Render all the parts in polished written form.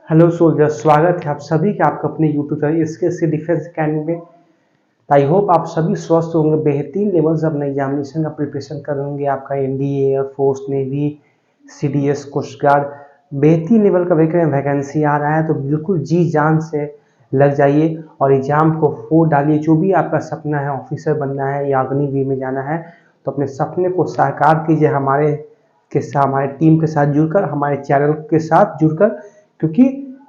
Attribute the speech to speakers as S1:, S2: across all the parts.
S1: Hello soldier, स्वागत है आप सभी का आपका अपने यूट्यूब चैनल एसकेसी डिफेंस अकेडमी में। आई होप आप सभी स्वस्थ होंगे, बेहतरीन लेवल से अपने एग्जामिनेशन का प्रिपरेशन कर होंगे। आपका NDA, air force, navy, CDS, coast guard बेहतरीन लेवल का वैकेंसी आ रहा है, तो बिल्कुल जी जान से लग जाइए और एग्जाम को फोड़ डालिए। जो भी आपका सपना है, ऑफिसर बनना है या अग्निवीर में जाना है, तो अपने सपने को साकार कीजिए हमारे टीम के साथ जुड़कर, हमारे चैनल के साथ जुड़कर। क्योंकि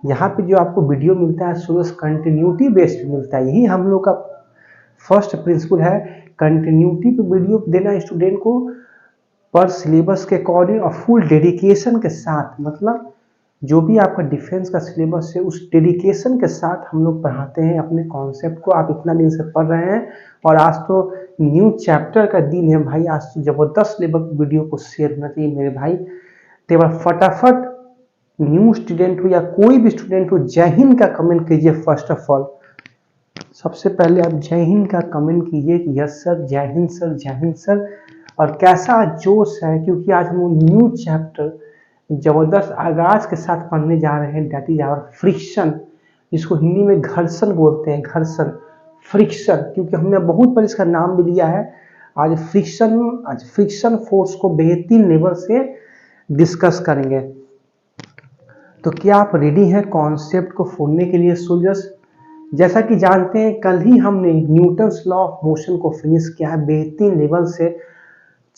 S1: यहाँ पे जो आपको वीडियो मिलता है सूरज कंटिन्यूटी बेस्ड मिलता है। यही हम लोग का फर्स्ट प्रिंसिपल है, कंटिन्यूटी पे वीडियो देना स्टूडेंट को, पर सिलेबस के अकॉर्डिंग और फुल डेडिकेशन के साथ। मतलब जो भी आपका डिफेंस का सिलेबस है उस डेडिकेशन के साथ हम लोग पढ़ाते हैं अपने कॉन्सेप्ट को। आप इतना दिन से पढ़ रहे हैं और आज तो न्यू चैप्टर का दिन है भाई। आज तो जबरदस्त लेवल वीडियो को शेयर होना चाहिए मेरे भाई। तो फटाफट न्यू स्टूडेंट हो या कोई भी स्टूडेंट हो, जय हिंद का कमेंट कीजिए। फर्स्ट ऑफ ऑल सबसे पहले आप जय हिंद का कमेंट कीजिए कि यस सर, जय हिंद सर, जय हिंद सर। और कैसा जोश है, क्योंकि आज हम न्यू चैप्टर जबरदस्त आगाज के साथ पढ़ने जा रहे हैं। दैट इज आवर फ्रिक्शन, जिसको हिंदी में घर्षण बोलते हैं। घर्षण, फ्रिक्शन, क्योंकि हमने बहुत बार इसका नाम भी लिया है। आज फ्रिक्शन फोर्स को बेहतरीन लेवल से डिस्कस करेंगे। तो क्या आप रेडी हैं कॉन्सेप्ट को फोड़ने के लिए सोल्जर्स? जैसा कि जानते हैं, कल ही हमने न्यूटन्स लॉ ऑफ मोशन को फिनिश किया है बेहतरीन लेवल से।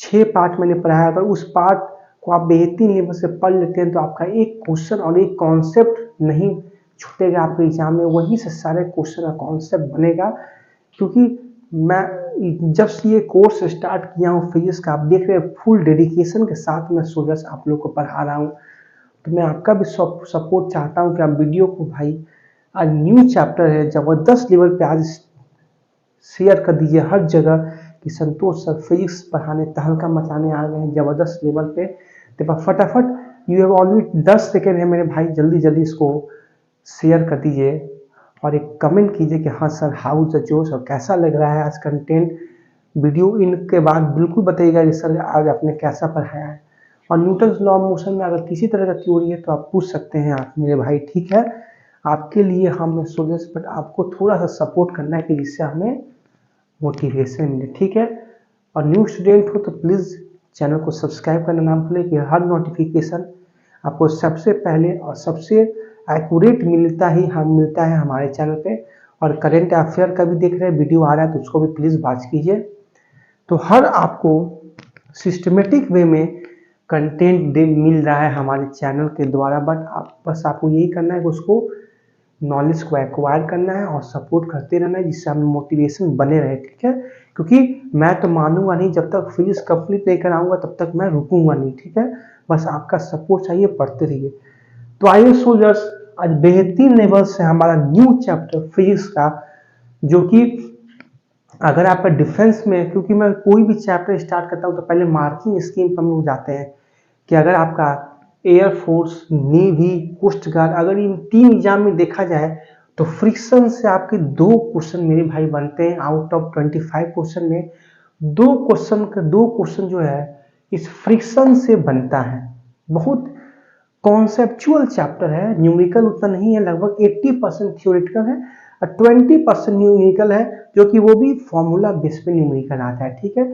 S1: 6 पार्ट मैंने पढ़ाया। अगर उस पार्ट को आप बेहतरीन लेवल से पढ़ लेते हैं तो आपका एक क्वेश्चन और एक कॉन्सेप्ट नहीं छूटेगा आपके एग्जाम में। वहीं से सारे क्वेश्चन और कॉन्सेप्ट बनेगा। क्योंकि मैं जब से ये कोर्स स्टार्ट किया हूँ फिजिक्स का, आप देख रहे हैं फुल डेडिकेशन के साथ मैं सोल्जर्स आप लोग को पढ़ा रहा हूँ। तो मैं आपका भी सपोर्ट चाहता हूँ कि आप वीडियो को भाई, आज न्यू चैप्टर है, जबरदस्त लेवल पे आज शेयर कर दीजिए हर जगह कि संतोष सर फिजिक्स पढ़ाने तहलका मचाने आ गए हैं जबरदस्त लेवल पे। तो फटाफट, यू हैव ऑलरेडी 10 सेकेंड है मेरे भाई, जल्दी जल्दी इसको शेयर कर दीजिए और एक कमेंट कीजिए कि हाँ सर, हाउ द जोश, और कैसा लग रहा है आज कंटेंट। वीडियो इनके बाद बिल्कुल बताइएगा कि सर आज आपने कैसा पढ़ाया है। और न्यूटन्स लॉ ऑफ मोशन में अगर किसी तरह का क्यूरी है तो आप पूछ सकते हैं आप मेरे भाई, ठीक है। आपके लिए हम सोल्जर्स, बट आपको थोड़ा सा सपोर्ट करना है कि जिससे हमें मोटिवेशन मिले, ठीक है। और न्यू स्टूडेंट हो तो प्लीज़ चैनल को सब्सक्राइब करना ना भूलें कि हर नोटिफिकेशन आपको सबसे पहले और सबसे एक्यूरेट मिलता है हमारे चैनल पे। और करेंट अफेयर का भी देख रहे हैं वीडियो आ रहा है तो उसको भी प्लीज़ वॉच कीजिए। तो हर आपको सिस्टमेटिक वे में कंटेंट मिल रहा है हमारे चैनल के द्वारा। बट आपको यही करना है कि उसको नॉलेज को एक्वायर करना है और सपोर्ट करते रहना है, जिससे हमें मोटिवेशन बने रहे, ठीक है। क्योंकि मैं तो मानूंगा नहीं, जब तक फिजिक्स कंप्लीट नहीं कराऊंगा तब तक मैं रुकूंगा नहीं, ठीक है। बस आपका सपोर्ट चाहिए, पढ़ते रहिए। तो आइए सोल्जर्स, आज बेहतरीन लेवल से हमारा न्यू चैप्टर फिजिक्स का, जो कि अगर आपका डिफेंस में, क्योंकि मैं कोई भी चैप्टर स्टार्ट करता हूँ तो पहले मार्किंग स्कीम पर हम लोग जाते हैं कि अगर आपका एयरफोर्स, नेवी, कोस्ट गार्ड, अगर इन 3 एग्जाम में देखा जाए तो फ्रिक्शन से आपके 2 क्वेश्चन मेरे भाई बनते हैं। आउट ऑफ 25 क्वेश्चन में 2 क्वेश्चन जो है इस फ्रिक्शन से बनता है। बहुत कॉन्सेप्चुअल चैप्टर है, न्यूमेरिकल उतना नहीं है, लगभग 80% थ्योरेटिकल है और 20% न्यूमेरिकल है, जो कि वो भी फॉर्मूला बेस पे न्यूमेरिकल आता है, ठीक है।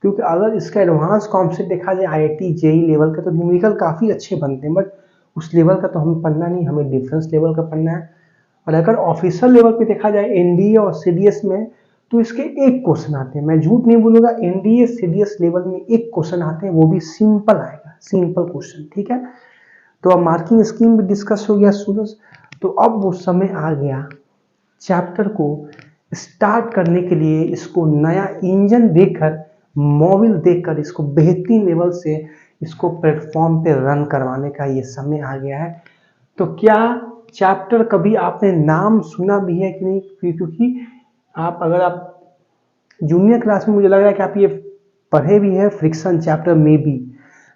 S1: क्योंकि अगर इसका एडवांस कॉन्सेप्ट देखा जाए आईआईटी जेई लेवल का तो न्यूमेरिकल काफ़ी अच्छे बनते हैं, बट उस लेवल का तो हमें पढ़ना नहीं, हमें डिफेंस लेवल का पढ़ना है। और अगर ऑफिसर लेवल पे देखा जाए एनडीए और सीडीएस में, तो इसके 1 क्वेश्चन आते हैं। मैं झूठ नहीं बोलूंगा, एनडीए सीडीएस लेवल में 1 क्वेश्चन आते हैं, वो भी सिंपल आएगा, सिंपल क्वेश्चन, ठीक है। तो अब मार्किंग स्कीम भी डिस्कस हो गया सूरज। तो अब वो समय आ गया चैप्टर को स्टार्ट करने के लिए, इसको नया इंजन देकर, मोबिल देकर, इसको बेहतरीन लेवल से इसको प्लेटफॉर्म पे रन करवाने का ये समय आ गया है। तो क्या चैप्टर कभी आपने नाम सुना भी है कि नहीं? क्योंकि अगर आप जूनियर क्लास में, मुझे लग रहा है कि आप ये पढ़े भी हैं फ्रिक्शन चैप्टर में भी।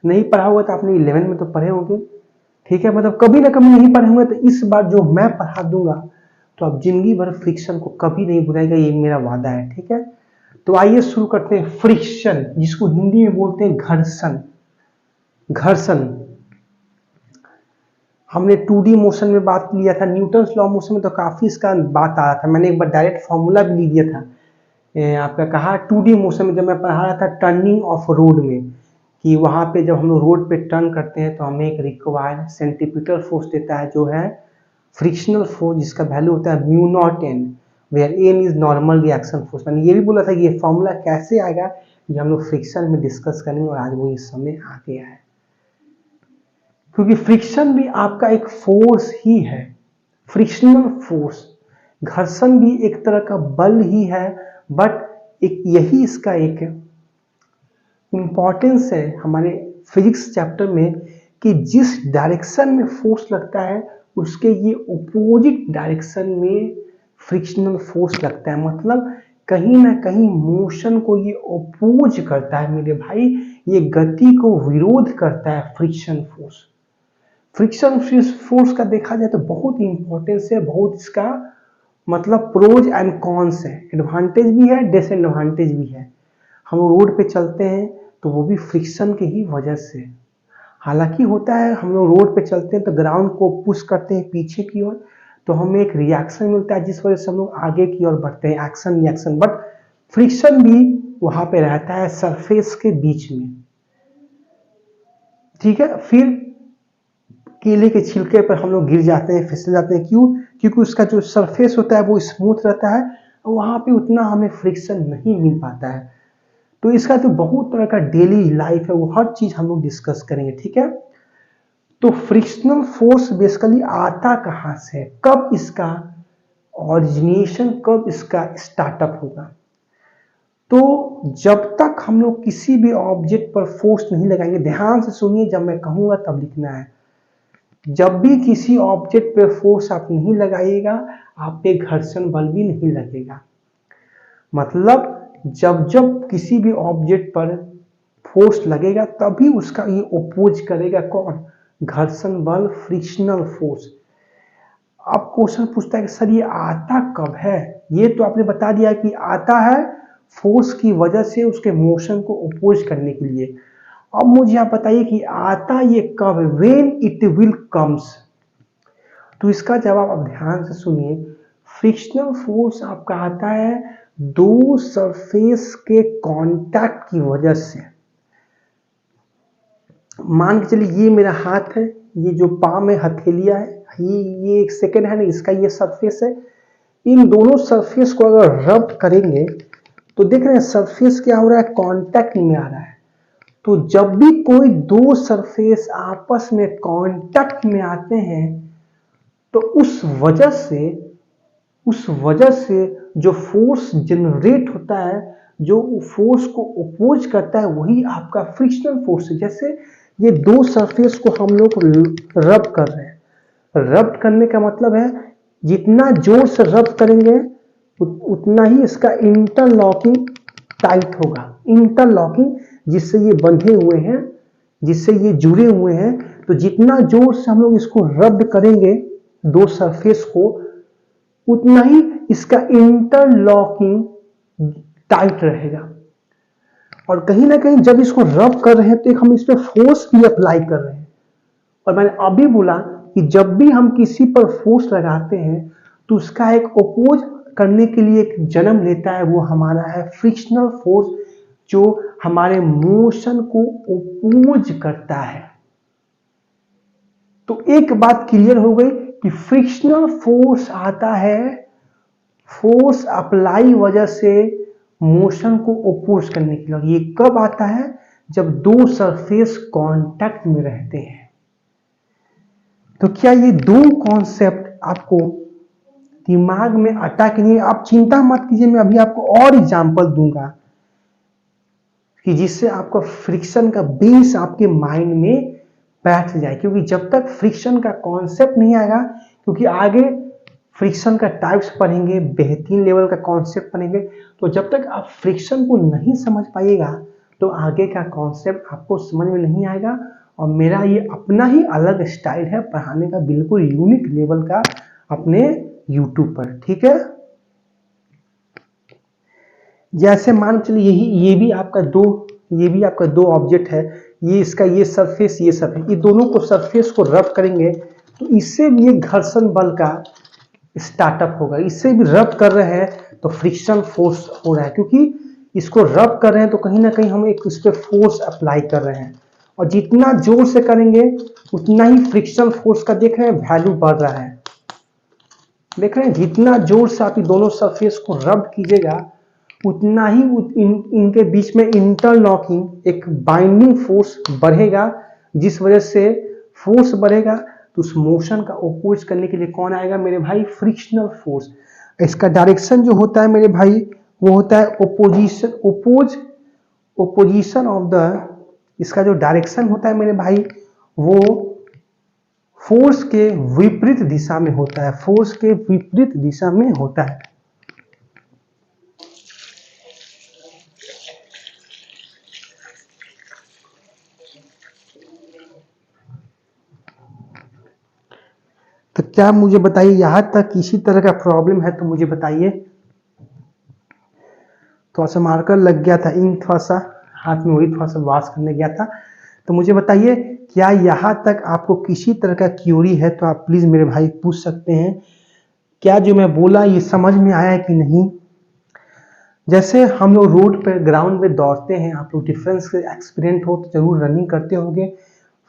S1: नहीं पढ़ा हुआ तो आपने 11 में तो पढ़े होंगे, ठीक है। मतलब कभी ना कभी नहीं पढ़े होंगे, तो इस बार जो मैं पढ़ा दूंगा तो आप जिंदगी भर फ्रिक्शन को कभी नहीं भुलाएगा, ये मेरा वादा है, ठीक है। तो आइए शुरू करते हैं फ्रिक्शन, जिसको हिंदी में बोलते हैं घर्षण। घर्षण हमने 2D मोशन में बात लिया था, न्यूटन्स लॉ मोशन में तो काफ़ी इसका बात आ रहा था, मैंने एक बार डायरेक्ट फॉर्मूला भी लिख दिया था। आपका कहा 2D मोशन में जब मैं पढ़ा रहा था टर्निंग ऑफ रोड में, कि वहाँ पे जब हम लोग रोड पे टर्न करते हैं तो हमें एक रिक्वायर्ड सेंटीपिटल फोर्स देता है जो है फ्रिक्शनल फोर्स, जिसका वैल्यू होता है mu naught N, where N is normal reaction force. मैंने ये भी बोला था कि ये फॉर्मूला कैसे आएगा ये हम लोग फ्रिक्शन में डिस्कस करेंगे, और आज वो इस समय आ गया है, क्योंकि फ्रिक्शन भी आपका एक फोर्स ही है, फ्रिक्शनल फोर्स। घर्षण भी एक तरह का बल ही है, बट एक यही इसका एक इंपॉर्टेंस है हमारे फिजिक्स चैप्टर में कि जिस डायरेक्शन में फोर्स लगता है उसके ये अपोजिट डायरेक्शन में फ्रिक्शनल फोर्स लगता है, मतलब कहीं ना कहीं मोशन को ये अपोज करता है मेरे भाई, ये गति को विरोध करता है फ्रिक्शन फोर्स। फ्रिक्शन फोर्स का देखा जाए तो बहुत इंपॉर्टेंस है, बहुत इसका मतलब प्रोज एंड कॉन्स है, एडवांटेज भी है डिसएडवांटेज भी है। हम रोड पे चलते हैं तो वो भी फ्रिक्शन की ही वजह से, हालांकि होता है हम लोग रोड पे चलते हैं तो ग्राउंड को पुश करते हैं पीछे की ओर, तो हमें एक रिएक्शन मिलता है जिस वजह से हम लोग आगे की ओर बढ़ते हैं, एक्शन रिएक्शन, बट फ्रिक्शन भी वहां पे रहता है सरफेस के बीच में, ठीक है। फिर केले के छिलके पर हम लोग गिर जाते हैं, फिसल जाते हैं, क्यों? क्योंकि उसका जो सरफेस होता है वो स्मूथ रहता है, वहां पे उतना हमें फ्रिक्शन नहीं मिल पाता है। तो इसका जो बहुत तरह का डेली लाइफ है वो हर चीज हम लोग डिस्कस करेंगे, ठीक है। तो फ्रिक्शनल फोर्स बेसिकली आता कहां से, कब इसका ऑरिजिनेशन, कब इसका स्टार्टअप होगा? तो जब तक हम लोग किसी भी ऑब्जेक्ट पर फोर्स नहीं लगाएंगे, ध्यान से सुनिए, जब मैं कहूंगा तब लिखना है, जब भी किसी ऑब्जेक्ट पे फोर्स आप नहीं लगाइएगा आप पे घर्षण बल भी नहीं लगेगा। मतलब जब जब किसी भी ऑब्जेक्ट पर फोर्स लगेगा तभी उसका ये अपोज करेगा कौन? घर्षण बल, फ्रिक्शनल फोर्स। अब क्वेश्चन पूछता है कि सर ये आता कब है? ये तो आपने बता दिया कि आता है फोर्स की वजह से उसके मोशन को अपोज करने के लिए। अब मुझे आप बताइए कि आता ये कब, व्हेन इट विल कम्स। तो इसका जवाब आप ध्यान से सुनिए, फ्रिक्शनल फोर्स आपका आता है दो सरफेस के कांटेक्ट की वजह से। मान के चलिए ये मेरा हाथ है, ये जो पाम है हथेलिया है, ये एक सेकंड है ना, इसका ये सरफेस है। इन दोनों सरफेस को अगर रब करेंगे तो देख रहे हैं सरफेस क्या हो रहा है, कांटेक्ट में आ रहा है। तो जब भी कोई दो सरफेस आपस में कांटेक्ट में आते हैं तो उस वजह से जो फोर्स जनरेट होता है, जो फोर्स को अपोज करता है, वही आपका फ्रिक्शनल फोर्स है। जैसे ये दो सरफेस को हम लोग रब कर रहे हैं, रब करने का मतलब है जितना जोर से रब करेंगे उतना ही इसका इंटरलॉकिंग टाइट होगा, इंटरलॉकिंग, जिससे ये बंधे हुए हैं, जिससे ये जुड़े हुए हैं। तो जितना जोर से हम लोग इसको रब करेंगे दो सरफेस को, उतना ही इसका इंटरलॉकिंग टाइट रहेगा। और कहीं ना कहीं जब इसको रब कर रहे हैं तो एक हम इस पर फोर्स भी अप्लाई कर रहे हैं। और मैंने अभी बोला कि जब भी हम किसी पर फोर्स लगाते हैं तो उसका एक अपोज करने के लिए एक जन्म लेता है, वो हमारा है फ्रिक्शनल फोर्स, जो हमारे मोशन को अपोज करता है। तो एक बात क्लियर हो गई कि फ्रिक्शनल फोर्स आता है फोर्स अप्लाई वजह से मोशन को अपोज करने के लिए। ये कब आता है? जब दो सरफेस कांटेक्ट में रहते हैं। तो क्या ये दो कॉन्सेप्ट आपको दिमाग में अटा कि नहीं? आप चिंता मत कीजिए, मैं अभी आपको और एग्जांपल दूंगा कि जिससे आपका फ्रिक्शन का बेस आपके माइंड में बैठ जाए, क्योंकि जब तक फ्रिक्शन का कॉन्सेप्ट नहीं आएगा, क्योंकि आगे फ्रिक्शन का टाइप्स पढ़ेंगे, बेहतरीन लेवल का कॉन्सेप्ट पढ़ेंगे, तो जब तक आप फ्रिक्शन को नहीं समझ पाइएगा तो आगे का कॉन्सेप्ट आपको समझ में नहीं आएगा। और मेरा ये अपना ही अलग स्टाइल है पढ़ाने का, बिल्कुल यूनिक लेवल का अपने YouTube पर, ठीक है। जैसे मान चलिए ये भी आपका दो ऑब्जेक्ट है, ये इसका ये सरफेस, ये दोनों को सरफेस को रब करेंगे तो इससे भी एक घर्षण बल का स्टार्टअप होगा। इससे भी रब कर रहे हैं तो फ्रिक्शन फोर्स हो रहा है, क्योंकि इसको रब कर रहे हैं तो कहीं ना कहीं हम एक उस पर फोर्स अप्लाई कर रहे हैं, और जितना जोर से करेंगे उतना ही फ्रिक्शन फोर्स का देख रहे हैं वैल्यू बढ़ रहा है। देख रहे हैं जितना जोर से आप दोनों सरफेस को रब कीजिएगा उतना ही इनके बीच में इंटरलॉकिंग एक बाइंडिंग फोर्स बढ़ेगा, जिस वजह से फोर्स बढ़ेगा तो उस मोशन का अपोज करने के लिए कौन आएगा मेरे भाई, फ्रिक्शनल फोर्स। इसका डायरेक्शन जो होता है मेरे भाई वो होता है ओपोजिशन ऑफ द, इसका जो डायरेक्शन होता है मेरे भाई वो फोर्स के विपरीत दिशा में होता है, फोर्स के विपरीत दिशा में होता है। तो क्या मुझे बताइए, यहां तक किसी तरह का प्रॉब्लम है तो मुझे बताइए। थोड़ा सा मार्कर लग गया था, इंक थोड़ा सा हाथ में, वही थोड़ा सा वॉश करने गया था। तो मुझे बताइए क्या यहां तक आपको किसी तरह का क्यूरी है तो आप प्लीज मेरे भाई पूछ सकते हैं। क्या जो मैं बोला ये समझ में आया है कि नहीं। जैसे हम लोग रोड पे ग्राउंड में दौड़ते हैं, आप लोग डिफेंस एक्सपीरियंट हो तो जरूर रनिंग करते होंगे।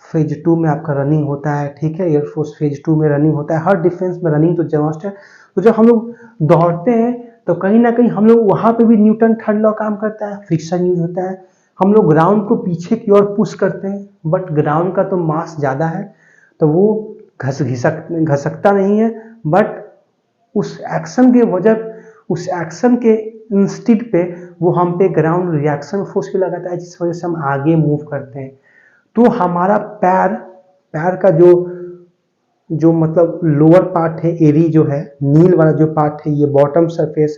S1: फेज 2 में आपका रनिंग होता है, ठीक है, एयरफोर्स फेज 2 में रनिंग होता है, हर डिफेंस में रनिंग तो जस्ट है। तो जब हम लोग दौड़ते हैं तो कहीं ना कहीं हम लोग वहां पे भी न्यूटन थर्ड लॉ काम करता है, फ्रिक्शन यूज होता है। हम लोग ग्राउंड को पीछे की ओर पुश करते हैं, बट ग्राउंड का तो मास ज्यादा है तो वो घसकता नहीं है, बट उस एक्शन के वजह, उस एक्शन के इंस्टेड पे वो हम पे ग्राउंड रिएक्शन फोर्स भी लगाता है, जिस वजह से हम आगे मूव करते हैं। तो हमारा पैर का जो मतलब लोअर पार्ट है, एरी जो है, नील वाला जो पार्ट है, ये बॉटम सरफेस,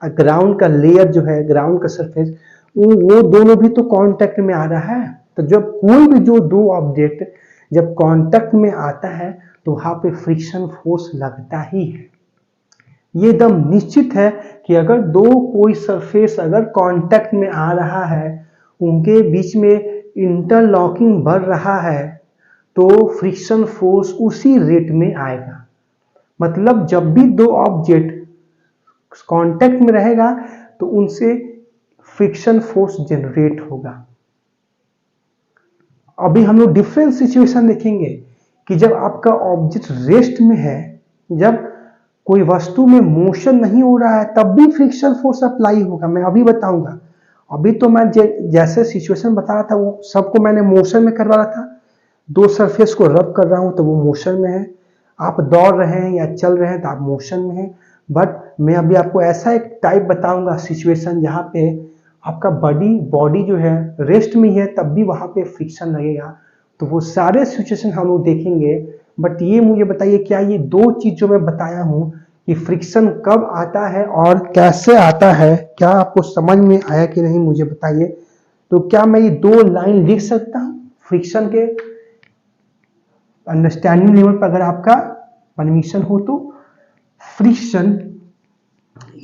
S1: ग्राउंड का लेयर जो है, ग्राउंड का सरफेस, वो दोनों भी तो कांटेक्ट में आ रहा है। तो जब कोई भी जो दो ऑब्जेक्ट जब कांटेक्ट में आता है तो वहां पे फ्रिक्शन फोर्स लगता ही है। ये एकदम निश्चित है कि अगर दो कोई सरफेस अगर कांटेक्ट में आ रहा है, उनके बीच में इंटरलॉकिंग बढ़ रहा है, तो फ्रिक्शन फोर्स उसी रेट में आएगा। मतलब जब भी दो ऑब्जेक्ट कांटेक्ट में रहेगा तो उनसे फ्रिक्शन फोर्स जनरेट होगा। अभी हम लोग डिफरेंट सिचुएशन देखेंगे कि जब आपका ऑब्जेक्ट रेस्ट में है, जब कोई वस्तु में मोशन नहीं हो रहा है, तब भी फ्रिक्शन फोर्स अप्लाई होगा। मैं अभी बताऊंगा। अभी तो मैं जैसे सिचुएशन बता रहा था वो सबको मैंने मोशन में करवा रहा था। दो सरफेस को रब कर रहा हूं तो वो मोशन में है। आप दौड़ रहे हैं या चल रहे हैं तो आप मोशन में हैं। बट मैं अभी आपको ऐसा एक टाइप बताऊंगा सिचुएशन जहां पे आपका बॉडी जो है रेस्ट में है, तब भी वहां पे फ्रिक्शन लगेगा। तो वो सारे सिचुएशन हम लोग देखेंगे। बट ये मुझे बताइए, क्या ये दो चीज जो मैं बताया हूं कि फ्रिक्शन कब आता है और कैसे आता है, क्या आपको समझ में आया कि नहीं मुझे बताइए। तो क्या मैं ये दो लाइन लिख सकता हूं फ्रिक्शन के अंडरस्टैंडिंग लेवल पर, अगर आपका परमिशन हो तो। Friction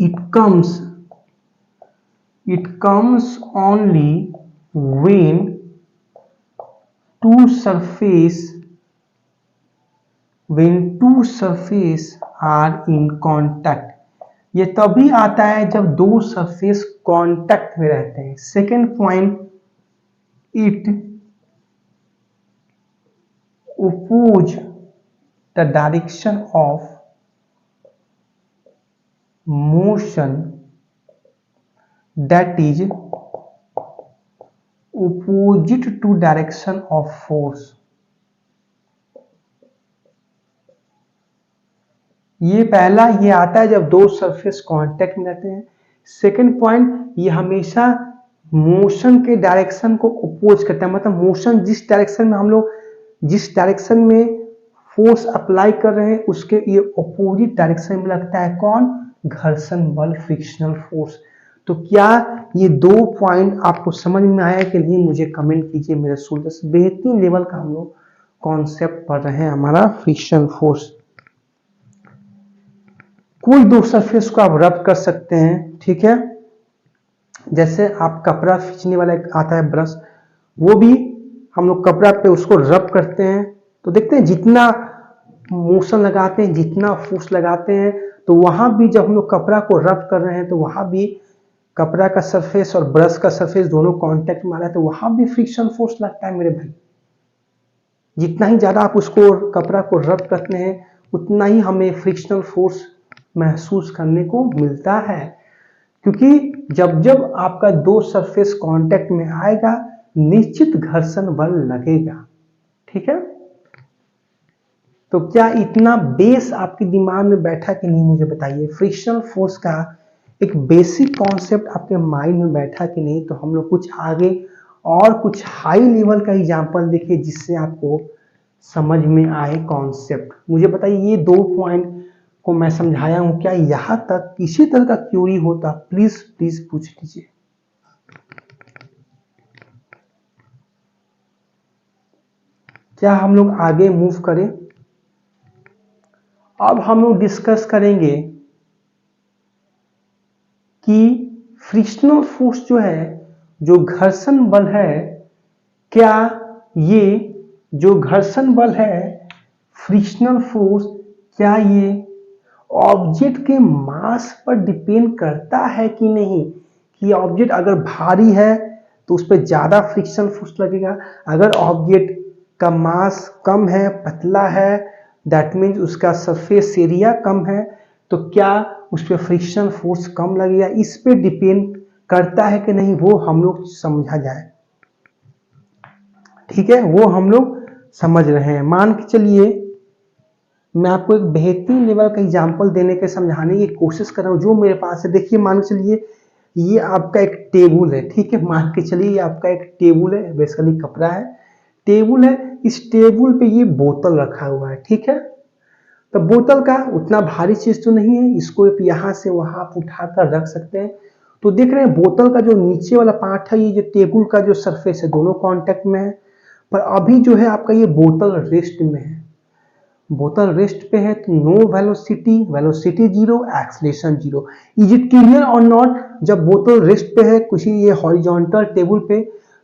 S1: it comes only when two surface are in contact। ये तभी आता है जब दो सरफेस कांटेक्ट में रहते हैं। Second point, it oppose the direction of motion that is opposite to direction of force। ये पहला ये आता है जब दो सरफेस कांटेक्ट में रहते हैं। सेकेंड पॉइंट, ये हमेशा मोशन के डायरेक्शन को अपोज करता है। मतलब मोशन जिस डायरेक्शन में हम लोग जिस डायरेक्शन में फोर्स अप्लाई कर रहे हैं उसके ये अपोजिट डायरेक्शन में लगता है कौन, घर्षण बल, फ्रिक्शनल फोर्स। तो क्या ये दो पॉइंट आपको समझ में आया कि नहीं मुझे कमेंट कीजिए मेरे स्टूडेंट्स। बेहतरीन लेवल का हम लोग कॉन्सेप्ट पढ़ रहे हैं हमारा फ्रिक्शन फोर्स। कोई दो सरफेस को आप रब कर सकते हैं, ठीक है। जैसे आप कपड़ा खींचने वाला एक आता है ब्रश, वो भी हम लोग कपड़ा पे उसको रब करते हैं तो देखते हैं जितना मोशन लगाते हैं, जितना फोर्स लगाते हैं, तो वहां भी जब हम लोग कपड़ा को रब कर रहे हैं तो वहां भी कपड़ा का सरफेस और ब्रश का सरफेस दोनों कांटेक्ट में आ रहा है, तो वहां भी फ्रिक्शन फोर्स लगता है मेरे भाई। जितना ही ज्यादा आप उसको कपड़ा को रब करते हैं उतना ही हमें फ्रिक्शनल फोर्स महसूस करने को मिलता है, क्योंकि जब जब आपका दो सरफेस कांटेक्ट में आएगा निश्चित घर्षण बल लगेगा। ठीक है, तो क्या इतना बेस आपके दिमाग में बैठा कि नहीं मुझे बताइए। फ्रिक्शनल फोर्स का एक बेसिक कॉन्सेप्ट आपके माइंड में बैठा कि नहीं। तो हम लोग कुछ आगे और कुछ हाई लेवल का एग्जांपल देखिए जिससे आपको समझ में आए कॉन्सेप्ट। मुझे बताइए ये 2 पॉइंट को मैं समझाया हूं, क्या यहां तक किसी तरह का क्यूरी होता प्लीज प्लीज पूछ लीजिए। क्या हम लोग आगे मूव करें। अब हम लोग डिस्कस करेंगे कि फ्रिक्शनल फोर्स जो है, जो घर्षण बल है, क्या ये जो घर्षण बल है फ्रिक्शनल फोर्स, क्या ये ऑब्जेक्ट के मास पर डिपेंड करता है कि नहीं। कि ऑब्जेक्ट अगर भारी है तो उस पर ज्यादा फ्रिक्शन फोर्स लगेगा, अगर ऑब्जेक्ट का मास कम है, पतला है, दैट मीन्स उसका सरफेस एरिया कम है, तो क्या उस पर फ्रिक्शन फोर्स कम लगेगा। इस पे डिपेंड करता है कि नहीं वो हम लोग समझा जाए। ठीक है, वो हम लोग समझ रहे हैं। मान के चलिए मैं आपको एक बेहतरीन लेवल का एग्जांपल देने के समझाने की कोशिश कर रहा हूं जो मेरे पास है। देखिए मान के चलिए ये आपका एक टेबल है। ठीक है, मान के चलिए ये आपका एक टेबल है, बेसिकली कपड़ा है, टेबल है। इस टेबल पे ये बोतल रखा हुआ है। ठीक है, तो बोतल का उतना भारी चीज तो नहीं है, इसको यहां से वहां आप उठाकर रख सकते हैं। तो देख रहे हैं बोतल का जो नीचे वाला पार्ट है, ये जो टेबल का जो सरफेस है दोनों कांटेक्ट में है, पर अभी जो है आपका ये बोतल रेस्ट में है। बोतल रेस्ट पे है तो no velocity, velocity zero, acceleration zero. Is it clear और नॉट। जब बोतल रेस्ट पे है कुछ ये हॉरिजॉन्टल टेबल पे,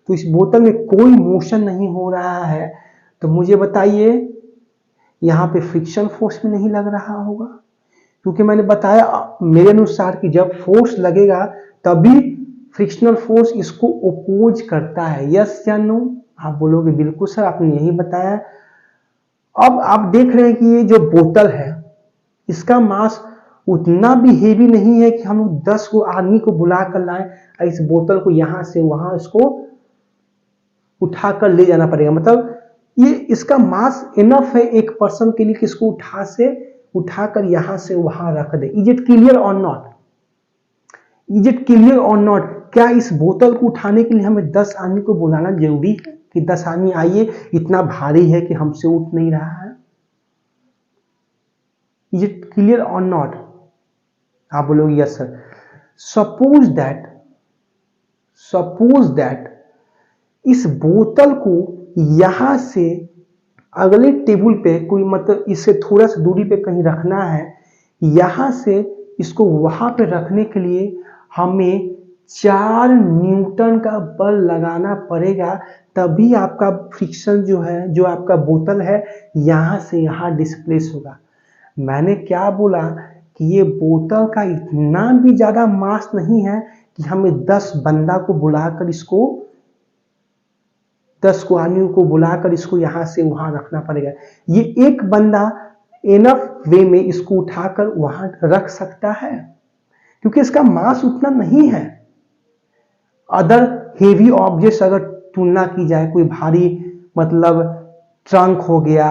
S1: तो इस बोतल में कोई मोशन नहीं हो रहा है, तो मुझे बताइए यहाँ पे फ्रिक्शन फोर्स भी नहीं लग रहा होगा, क्योंकि मैंने बताया मेरे अनुसार कि जब फोर्स लगेगा तभी फ्रिक्शनल फोर्स इसको ओपोज करता है। यस या नो, आप बोलोगे बिल्कुल सर आपने यही बताया। अब आप देख रहे हैं कि ये जो बोतल है इसका मास उतना भी हेवी नहीं है कि हम 10 को आदमी को बुला कर लाएं, इस बोतल को यहां से वहां इसको उठाकर ले जाना पड़ेगा। मतलब ये इसका मास इनफ है एक पर्सन के लिए कि इसको उठाकर यहां से वहां रख दे। इज इट क्लियर और नॉट। इज इट क्लियर और नॉट। क्या इस बोतल को उठाने के लिए हमें 10 आदमी को बुलाना जरूरी है कि 10 आदमी आइए, इतना भारी है कि हमसे उठ नहीं रहा है। इज इट क्लियर और नॉट। आप बोलोगे यस सर। सपोज दैट इस बोतल को यहां से अगले टेबल पे कोई, मतलब इससे थोड़ा सा दूरी पे कहीं रखना है, यहां से इसको वहां पे रखने के लिए हमें 4 न्यूटन का बल लगाना पड़ेगा, तभी आपका फ्रिक्शन जो है, जो आपका बोतल है यहां से यहां डिस्प्लेस होगा। मैंने क्या बोला कि ये बोतल का इतना भी ज्यादा मास नहीं है कि हमें 10 बंदा को बुलाकर इसको 10 को आदमियों को बुलाकर इसको यहां से वहां रखना पड़ेगा। ये एक बंदा एनफ वे में इसको उठाकर वहां रख सकता है, क्योंकि इसका मास उतना नहीं है। अदर हेवी ऑब्जेक्ट्स अगर तुलना की जाए, कोई भारी मतलब ट्रंक हो गया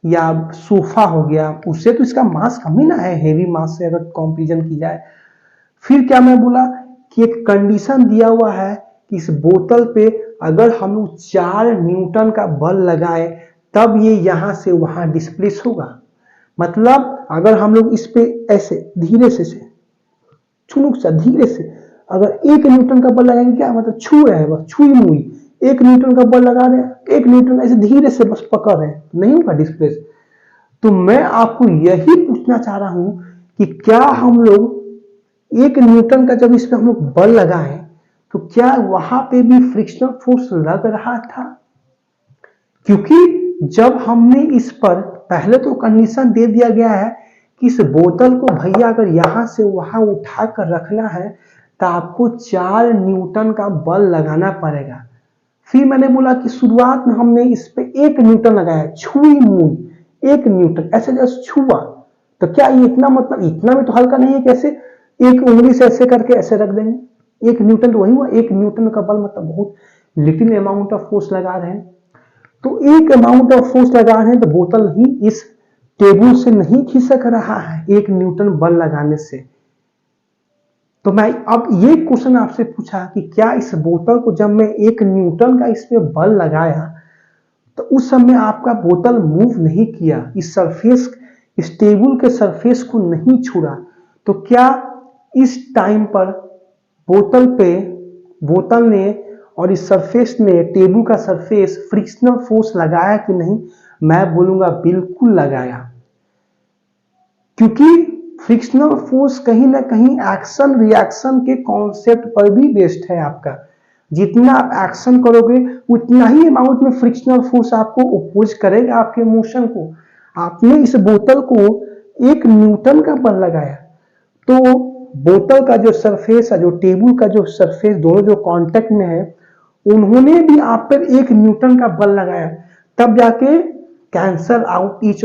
S1: या सोफा हो गया, उससे तो इसका मास कम ही ना है, हेवी मास से अगर कंपैरिजन की जाए। फिर क्या मैं बोला कि एक कंडीशन दिया हुआ है कि इस बोतल पे अगर हम 4 न्यूटन का बल लगाए तब ये यहां से वहां डिस्प्लेस होगा। मतलब अगर हम लोग इस पे ऐसे धीरे से छुनुक सा धीरे से अगर 1 न्यूटन का बल लगाएंगे, क्या मतलब छू रहे हैं, बस छुई मुई 1 न्यूटन का बल लगा रहे हैं, 1 न्यूटन ऐसे धीरे से बस पकड़ रहे हैं, नहीं होगा डिस्प्लेस। तो मैं आपको यही पूछना चाह रहा हूं कि क्या हम लोग 1 न्यूटन का जब इस पे हम लोग बल लगाएं तो क्या वहां पे भी फ्रिक्शनल फोर्स लग रहा था। क्योंकि जब हमने इस पर पहले तो कंडीशन दे दिया गया है कि इस बोतल को भैया अगर यहां से वहां उठा कर रखना है तो आपको 4 न्यूटन का बल लगाना पड़ेगा। फिर मैंने बोला कि शुरुआत में हमने इस पे 1 न्यूटन लगाया, छुई मुई 1 न्यूटन, ऐसे जस्ट छुआ, तो क्या ये इतना मतलब इतना में तो हल्का नहीं है, कैसे एक उंगली से ऐसे करके ऐसे रख देंगे, 1 न्यूटन तो वही हुआ। 1 न्यूटन का बल मतलब बहुत लिटिल अमाउंट ऑफ फोर्स लगा रहे हैं। तो एक अमाउंट ऑफ फोर्स लगा रहे हैं तो बोतल ही इस टेबल से नहीं खिसक रहा है 1 न्यूटन बल लगाने से। तो मैं अब ये क्वेश्चन आपसे पूछा कि क्या इस बोतल को जब मैं 1 न्यूटन का इस पे बल लगाया तो उस समय आपका बोतल मूव नहीं किया, इस सरफेस, इस टेबल के सरफेस को नहीं छुआ, तो क्या इस टाइम पर बोतल ने और इस सरफेस ने, टेबल का सरफेस फ्रिक्शनल फोर्स लगाया कि नहीं? मैं बोलूंगा बिल्कुल लगाया, क्योंकि फ्रिक्शनल फोर्स कहीं ना कहीं एक्शन रिएक्शन के कॉन्सेप्ट पर भी बेस्ड है आपका। जितना आप एक्शन करोगे उतना ही अमाउंट में फ्रिक्शनल फोर्स आपको अपोज करेगा आपके मोशन को। आपने इस बोतल को 1 न्यूटन का बल लगाया, तो बोतल का जो सरफेस है, जो टेबल का जो सरफेस, दोनों जो कांटेक्ट में है, उन्होंने भी आप पर 1 न्यूटन का बल लगाया, तब जाके कैंसल आउट ईच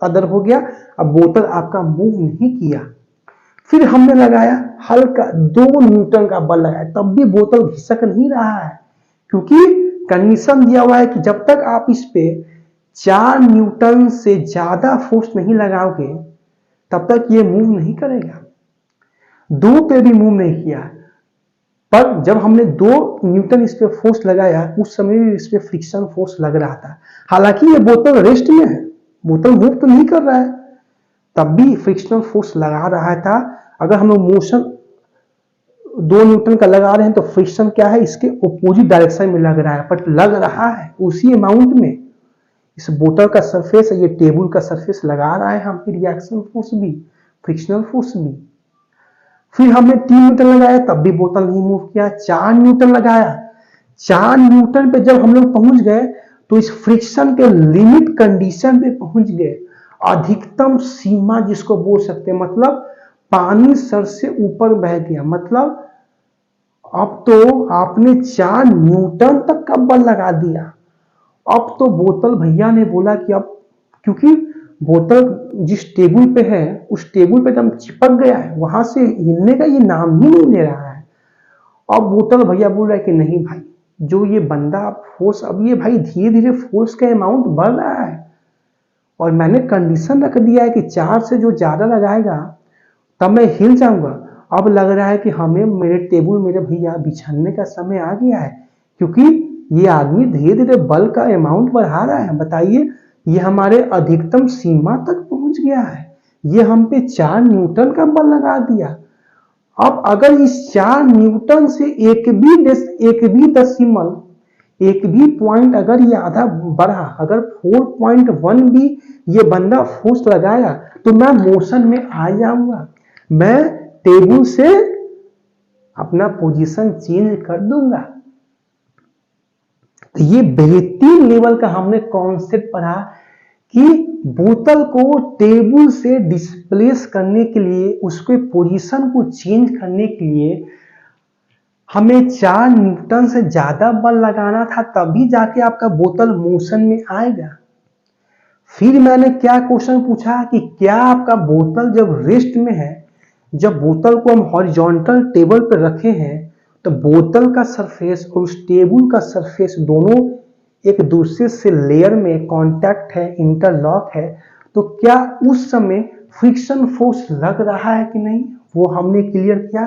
S1: अदर हो गया। अब बोतल आपका मूव नहीं किया। फिर हमने लगाया हल्का 2 न्यूटन का बल लगाया, तब भी बोतल घिसक नहीं रहा है, क्योंकि कंडीशन दिया हुआ है कि जब तक आप इस पे 4 न्यूटन से ज्यादा फोर्स नहीं लगाओगे तब तक ये मूव नहीं करेगा। 2 पे भी मूव नहीं किया, पर जब हमने 2 न्यूटन इस पे फोर्स लगाया उस समय भी इस पे फ्रिक्शन फोर्स लग रहा था। हालांकि ये बोतल रेस्ट में है, बोतल मूव तो नहीं कर रहा है, तब भी फ्रिक्शनल फोर्स लगा रहा था। अगर हम लोग मोशन 2 न्यूटन का लगा रहे हैं तो फ्रिक्शन क्या है, इसके अपोजिट डायरेक्शन में लग रहा है, बट लग रहा है उसी अमाउंट में। इस बोतल का सरफेस, ये टेबल का सरफेस लगा रहा है हम पे रिएक्शन फोर्स भी, फ्रिक्शनल फोर्स भी। फिर हमने 3 न्यूटन लगाया तब भी बोतल नहीं मूव किया। 4 न्यूटन लगाया, 4 न्यूटन पे जब हम लोग पहुंच गए तो इस फ्रिक्शन के लिमिट कंडीशन पे पहुंच गए, अधिकतम सीमा जिसको बोल सकते हैं, मतलब पानी सर से ऊपर बह गया। मतलब अब तो आपने 4 न्यूटन तक का बल लगा दिया। अब तो बोतल भैया ने बोला कि अब, क्योंकि बोतल जिस टेबल पे है उस टेबल पे एकदम चिपक गया है, वहां से हिलने का ये नाम ही नहीं ले रहा है। अब बोतल भैया बोल रहा है कि नहीं भाई, जो ये बंदा फोर्स, अब ये भाई धीरे धीरे फोर्स का अमाउंट बढ़ रहा है, और मैंने कंडीशन रख दिया है कि 4 से जो ज्यादा लगाएगा तब मैं हिल जाऊंगा। अब लग रहा है कि हमें, मेरे टेबल, मेरे भैया बिछड़ने का समय आ गया है, क्योंकि ये आदमी धीरे धीरे बल का अमाउंट बढ़ा रहा है। बताइए, ये हमारे अधिकतम सीमा तक पहुंच गया है, ये हम पे 4 न्यूटन का बल लगा दिया। अब अगर इस 4 न्यूटन से एक भी दशमलव, एक भी पॉइंट अगर ये आधा बढ़ा, अगर 4.1 भी ये बंदा फोर्स लगाया तो मैं मोशन में आ जाऊंगा, मैं टेबल से अपना पोजीशन चेंज कर दूंगा। तो ये बेहतरीन लेवल का हमने कॉन्सेप्ट पढ़ा कि बोतल को टेबल से डिस्प्लेस करने के लिए, उसके पोजीशन को चेंज करने के लिए हमें 4 न्यूटन से ज्यादा बल लगाना था, तभी जाके आपका बोतल मोशन में आएगा। फिर मैंने क्या क्वेश्चन पूछा कि क्या आपका बोतल जब रेस्ट में है, जब बोतल को हम हॉरिजॉन्टल टेबल पर रखे हैं, तो बोतल का सरफेस और उस टेबल का सरफेस दोनों एक दूसरे से लेयर में कांटेक्ट है, इंटरलॉक है, तो क्या उस समय फ्रिक्शन फोर्स लग रहा है कि नहीं? वो हमने क्लियर किया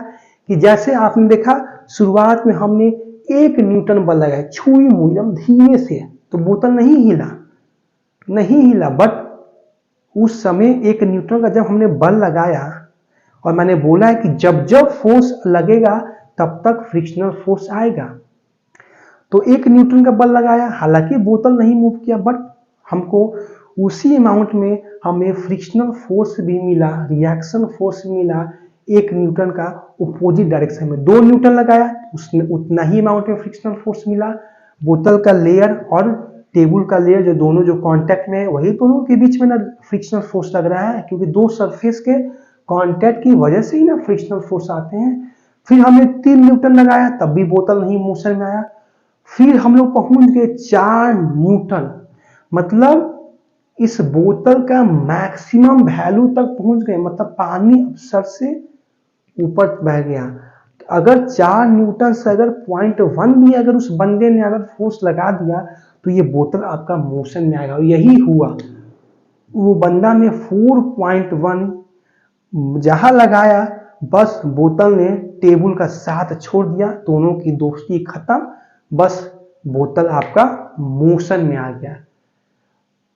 S1: कि जैसे आपने देखा शुरुआत में हमने 1 न्यूटन बल लगाया, छुई मुई एकदम धीरे से, तो बोतल नहीं हिला, बट उस समय 1 न्यूटन का जब हमने बल लगाया, और मैंने बोला है कि जब जब फोर्स लगेगा तब तक फ्रिक्शनल फोर्स आएगा, तो 1 न्यूटन का बल लगाया, हालांकि बोतल नहीं मूव किया, बट हमको उसी अमाउंट में हमें फ्रिक्शनल फोर्स भी मिला, रिएक्शन फोर्स मिला 1 न्यूटन का अपोजिट डायरेक्शन में। 2 न्यूटन लगाया, उसने उतना ही अमाउंट में फ्रिक्शनल फोर्स मिला। बोतल का लेयर और टेबल का लेयर जो दोनों जो कांटेक्ट में है वही दोनों के बीच में ना फ्रिक्शनल फोर्स लग रहा है, क्योंकि दो सरफेस के कांटेक्ट की वजह से ही ना फ्रिक्शनल फोर्स आते हैं। फिर हमने 3 न्यूटन लगाया तब भी बोतल नहीं मोशन में आया। फिर हम लोग पहुंच गए 4 न्यूटन, मतलब इस बोतल का मैक्सिमम वैल्यू तक पहुंच गए, मतलब पानी सर से ऊपर बह गया। अगर 4 न्यूटन से अगर 0.1 भी अगर उस बंदे ने अगर फोर्स लगा दिया तो ये बोतल आपका मोशन में आएगा। और यही हुआ, वो बंदा ने 4.1 जहां लगाया, बस बोतल ने टेबल का साथ छोड़ दिया, दोनों की दोस्ती खत्म, बस बोतल आपका मोशन में आ गया।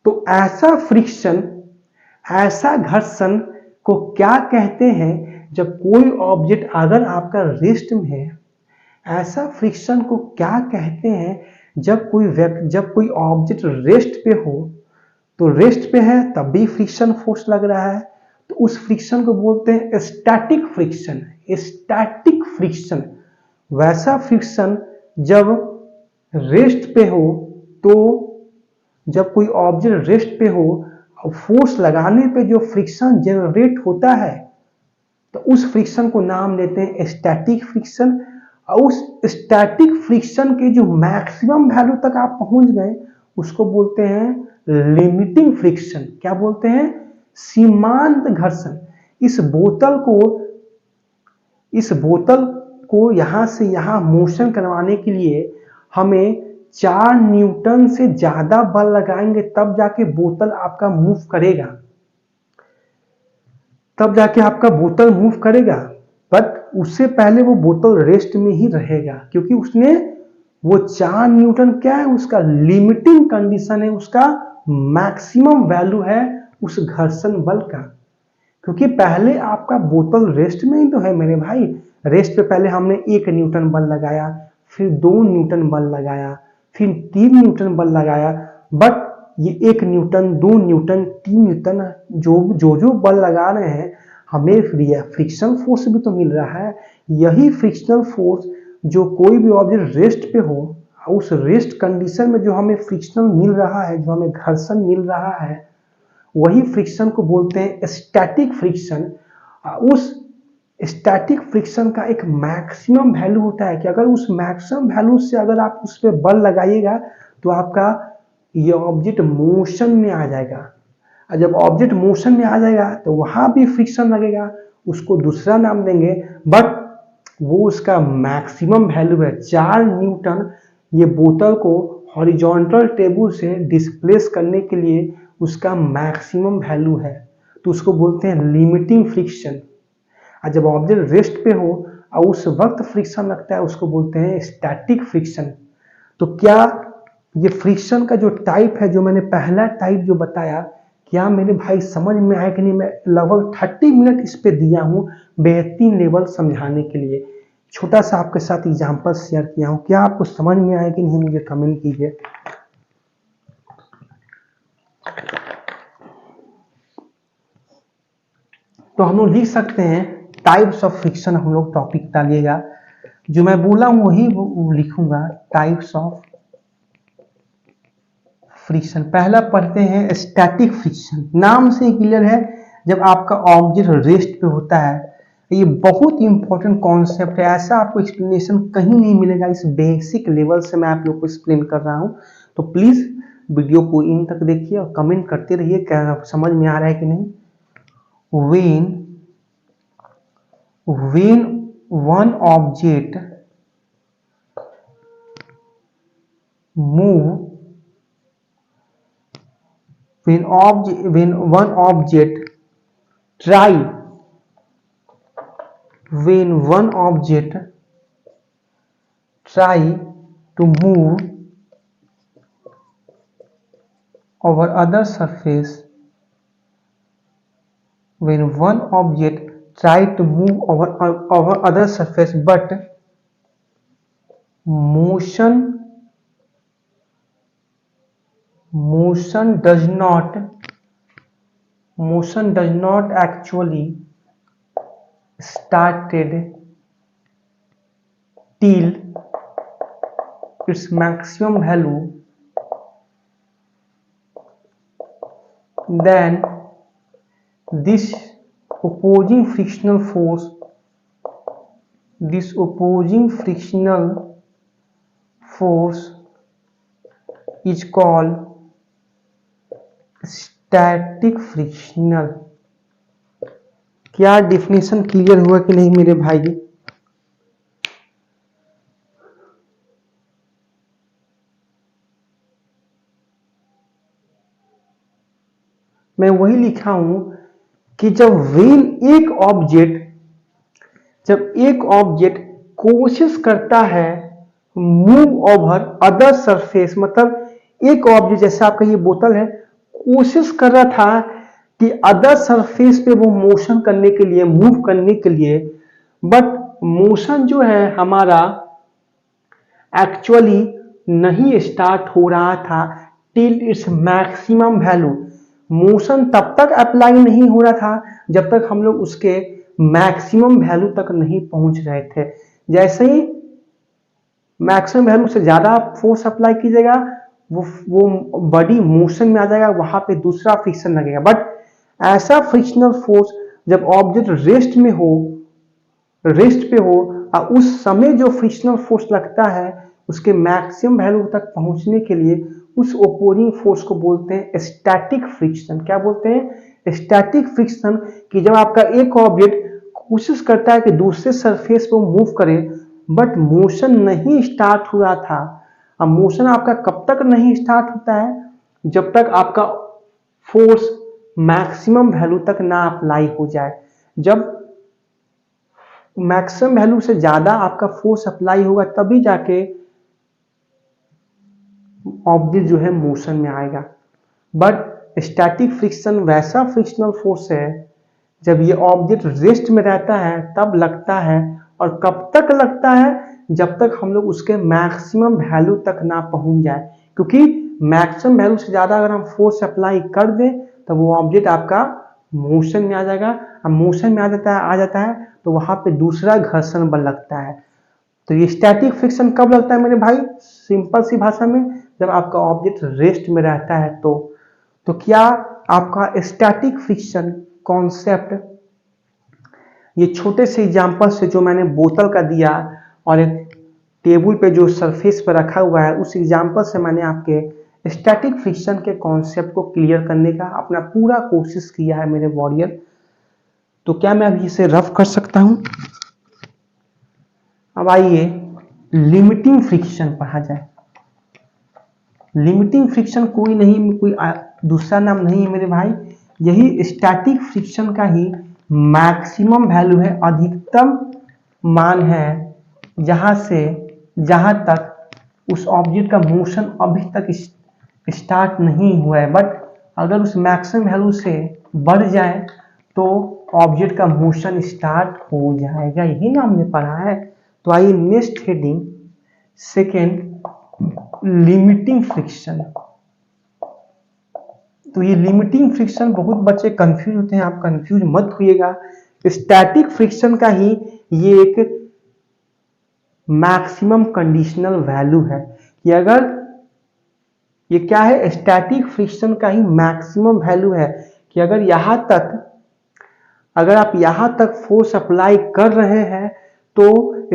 S1: तो ऐसा फ्रिक्शन, ऐसा घर्षण को क्या कहते हैं? जब कोई ऑब्जेक्ट अगर आपका रेस्ट में है, ऐसा फ्रिक्शन को क्या कहते हैं? जब कोई ऑब्जेक्ट रेस्ट पे हो, तो रेस्ट पे है तब भी फ्रिक्शन फोर्स लग रहा है, तो उस फ्रिक्शन को बोलते हैं स्टैटिक फ्रिक्शन। स्टैटिक फ्रिक्शन, वैसा फ्रिक्शन जब रेस्ट पे हो, तो जब कोई ऑब्जेक्ट रेस्ट पे हो, फोर्स लगाने पे जो फ्रिक्शन जनरेट होता है, तो उस फ्रिक्शन को नाम देते हैं स्टैटिक फ्रिक्शन। और उस स्टैटिक फ्रिक्शन के जो मैक्सिमम वैल्यू तक आप पहुंच गए, उसको बोलते हैं लिमिटिंग फ्रिक्शन। क्या बोलते हैं? सीमांत घर्षण। इस बोतल को यहां से यहां मोशन करवाने के लिए हमें 4 न्यूटन से ज्यादा बल लगाएंगे, तब जाके बोतल आपका मूव करेगा, बट उससे पहले वो बोतल रेस्ट में ही रहेगा, क्योंकि उसने वो 4 न्यूटन क्या है, उसका लिमिटिंग कंडीशन है, उसका मैक्सिमम वैल्यू है उस घर्षण बल का। क्योंकि पहले आपका बोतल रेस्ट में ही तो है मेरे भाई। रेस्ट पे पहले हमने 1 न्यूटन बल लगाया, फिर 2 न्यूटन बल लगाया, फिर 3 न्यूटन बल लगाया, बट ये 1 न्यूटन, 2 न्यूटन, 3 न्यूटन जो बल लगा रहे हैं, हमें फ्रिक्शनल फोर्स भी तो मिल रहा है। यही फ्रिक्शनल फोर्स जो कोई भी ऑब्जेक्ट रेस्ट पे हो, उस रेस्ट कंडीशन में जो हमें फ्रिक्शनल मिल रहा है, जो हमें घर्षण मिल रहा है, वही फ्रिक्शन को बोलते हैं स्टैटिक फ्रिक्शन। उस स्टैटिक फ्रिक्शन का एक मैक्सिमम वैल्यू होता है कि अगर उस मैक्सिमम वैल्यू से अगर आप उस पर बल लगाइएगा तो आपका ये ऑब्जेक्ट मोशन में आ जाएगा। और जब ऑब्जेक्ट मोशन में आ जाएगा तो वहां भी फ्रिक्शन लगेगा, उसको दूसरा नाम देंगे, बट वो उसका मैक्सिमम वैल्यू है 4 न्यूटन। ये बोतल को हॉरिजॉन्टल टेबल से डिस्प्लेस करने के लिए उसका मैक्सिमम वैल्यू है, तो उसको बोलते हैं लिमिटिंग फ्रिक्शन। और जब ऑब्जेक्ट रेस्ट पे हो और उस वक्त फ्रिक्शन लगता है, उसको बोलते हैं स्टैटिक फ्रिक्शन। तो क्या ये फ्रिक्शन का जो टाइप है, जो मैंने पहला टाइप जो बताया, क्या मेरे भाई समझ में आया कि नहीं? मैं लगभग 30 मिनट इस पे दिया हूँ बेहतरीन लेवल समझाने के लिए। छोटा सा आपके साथ एग्जांपल शेयर किया हूँ, क्या आपको समझ में आया कि नहीं? मुझे कमेंट कीजिए। तो हम लोग लिख सकते हैं टाइप्स ऑफ फ्रिक्शन, हम लोग टॉपिक डालिएगा, जो मैं बोला हूं वही लिखूंगा, टाइप्स ऑफ फ्रिक्शन। पहला पढ़ते हैं स्टैटिक फ्रिक्शन। नाम से क्लियर है, जब आपका ऑब्जेक्ट रेस्ट पे होता है। ये बहुत इंपॉर्टेंट कॉन्सेप्ट है, ऐसा आपको एक्सप्लेनेशन कहीं नहीं मिलेगा। इस बेसिक लेवल से मैं आप लोग को एक्सप्लेन कर रहा हूं, तो प्लीज वीडियो को इन तक देखिए और कमेंट करते रहिए क्या समझ में आ रहा है कि नहीं। when one object move when one object try to move over other surface, when one object try to move over other surface, but motion does not actually started till its maximum value then this opposing frictional force is called static frictional. क्या definition clear हुआ कि नहीं मेरे भाई? मैं वही लिखा हूं कि जब एक ऑब्जेक्ट कोशिश करता है मूव ओवर अदर सरफेस, मतलब एक ऑब्जेक्ट जैसे आपका ये बोतल है, कोशिश कर रहा था कि अदर सरफेस पे वो मोशन करने के लिए, मूव करने के लिए, बट मोशन जो है हमारा एक्चुअली नहीं स्टार्ट हो रहा था till its maximum value. Motion तब तक अप्लाई नहीं हो रहा था जब तक हम लोग उसके मैक्सिमम वैल्यू तक नहीं पहुंच रहे थे। जैसे ही मैक्सिमम वैल्यू से ज्यादा फोर्स अप्लाई कीजिएगा वो बॉडी मोशन में आ जाएगा, वहां पे दूसरा फ्रिक्शन लगेगा। बट ऐसा फ्रिक्शनल फोर्स जब ऑब्जेक्ट रेस्ट पे हो और उस समय जो फ्रिक्शनल फोर्स लगता है उसके मैक्सिमम वैल्यू तक पहुंचने के लिए उस ओपोजिंग फोर्स को बोलते हैं स्टैटिक फ्रिक्शन। क्या बोलते हैं? Static friction. कि जब आपका एक ऑब्जेक्ट कोशिश करता है कि दूसरे सरफेस पर मूव करे बट मोशन नहीं स्टार्ट हुआ था। अब मोशन आपका कब तक नहीं स्टार्ट होता है? जब तक आपका फोर्स मैक्सिमम वैल्यू तक ना अप्लाई हो जाए। जब मैक्सिमम वैल्यू से ज्यादा आपका फोर्स अप्लाई होगा तभी जाके ऑब्जेक्ट जो है मोशन में आएगा। बट स्टैटिक फ्रिक्शन वैसा फ्रिक्शनल फोर्स है जब ये ऑब्जेक्ट रेस्ट में रहता है तब लगता है, और कब तक लगता है? जब तक हम लोग उसके मैक्सिमम वैल्यू तक ना पहुंच जाए। क्योंकि मैक्सिमम वैल्यू से ज्यादा अगर हम फोर्स अप्लाई कर दें तो वो ऑब्जेक्ट आपका मोशन में आ जाएगा। अब मोशन में आ जाता है तो वहां पे दूसरा घर्षण बल लगता है। तो ये स्टैटिक फ्रिक्शन कब लगता है मेरे भाई? सिंपल सी भाषा में, जब आपका ऑब्जेक्ट रेस्ट में रहता है तो क्या आपका स्टैटिक फ्रिक्शन कॉन्सेप्ट ये छोटे से एग्जांपल से जो मैंने बोतल का दिया और एक टेबल पे जो सरफेस पर रखा हुआ है उस एग्जांपल से मैंने आपके स्टैटिक फ्रिक्शन के कॉन्सेप्ट को क्लियर करने का अपना पूरा कोशिश किया है मेरे वॉरियर। तो क्या मैं अभी इसे रफ कर सकता हूं? अब आइए लिमिटिंग फ्रिक्शन पढ़ा जाए। लिमिटिंग फ्रिक्शन कोई दूसरा नाम नहीं है मेरे भाई, यही स्टैटिक फ्रिक्शन का ही मैक्सिमम वैल्यू है, अधिकतम मान है जहां तक उस ऑब्जेक्ट का मोशन अभी तक स्टार्ट नहीं हुआ है। बट अगर उस मैक्सिमम वैल्यू से बढ़ जाए तो ऑब्जेक्ट का मोशन स्टार्ट हो जाएगा। यही ना हमने पढ़ा है। तो आइए next heading second, limiting friction. तो ये लिमिटिंग फ्रिक्शन बहुत बच्चे कंफ्यूज होते हैं, आप कंफ्यूज मत होइएगा। स्टैटिक फ्रिक्शन का ही ये एक मैक्सिमम कंडीशनल वैल्यू है कि अगर ये क्या है, स्टैटिक फ्रिक्शन का ही मैक्सिमम वैल्यू है कि अगर आप यहां तक फोर्स अप्लाई कर रहे हैं तो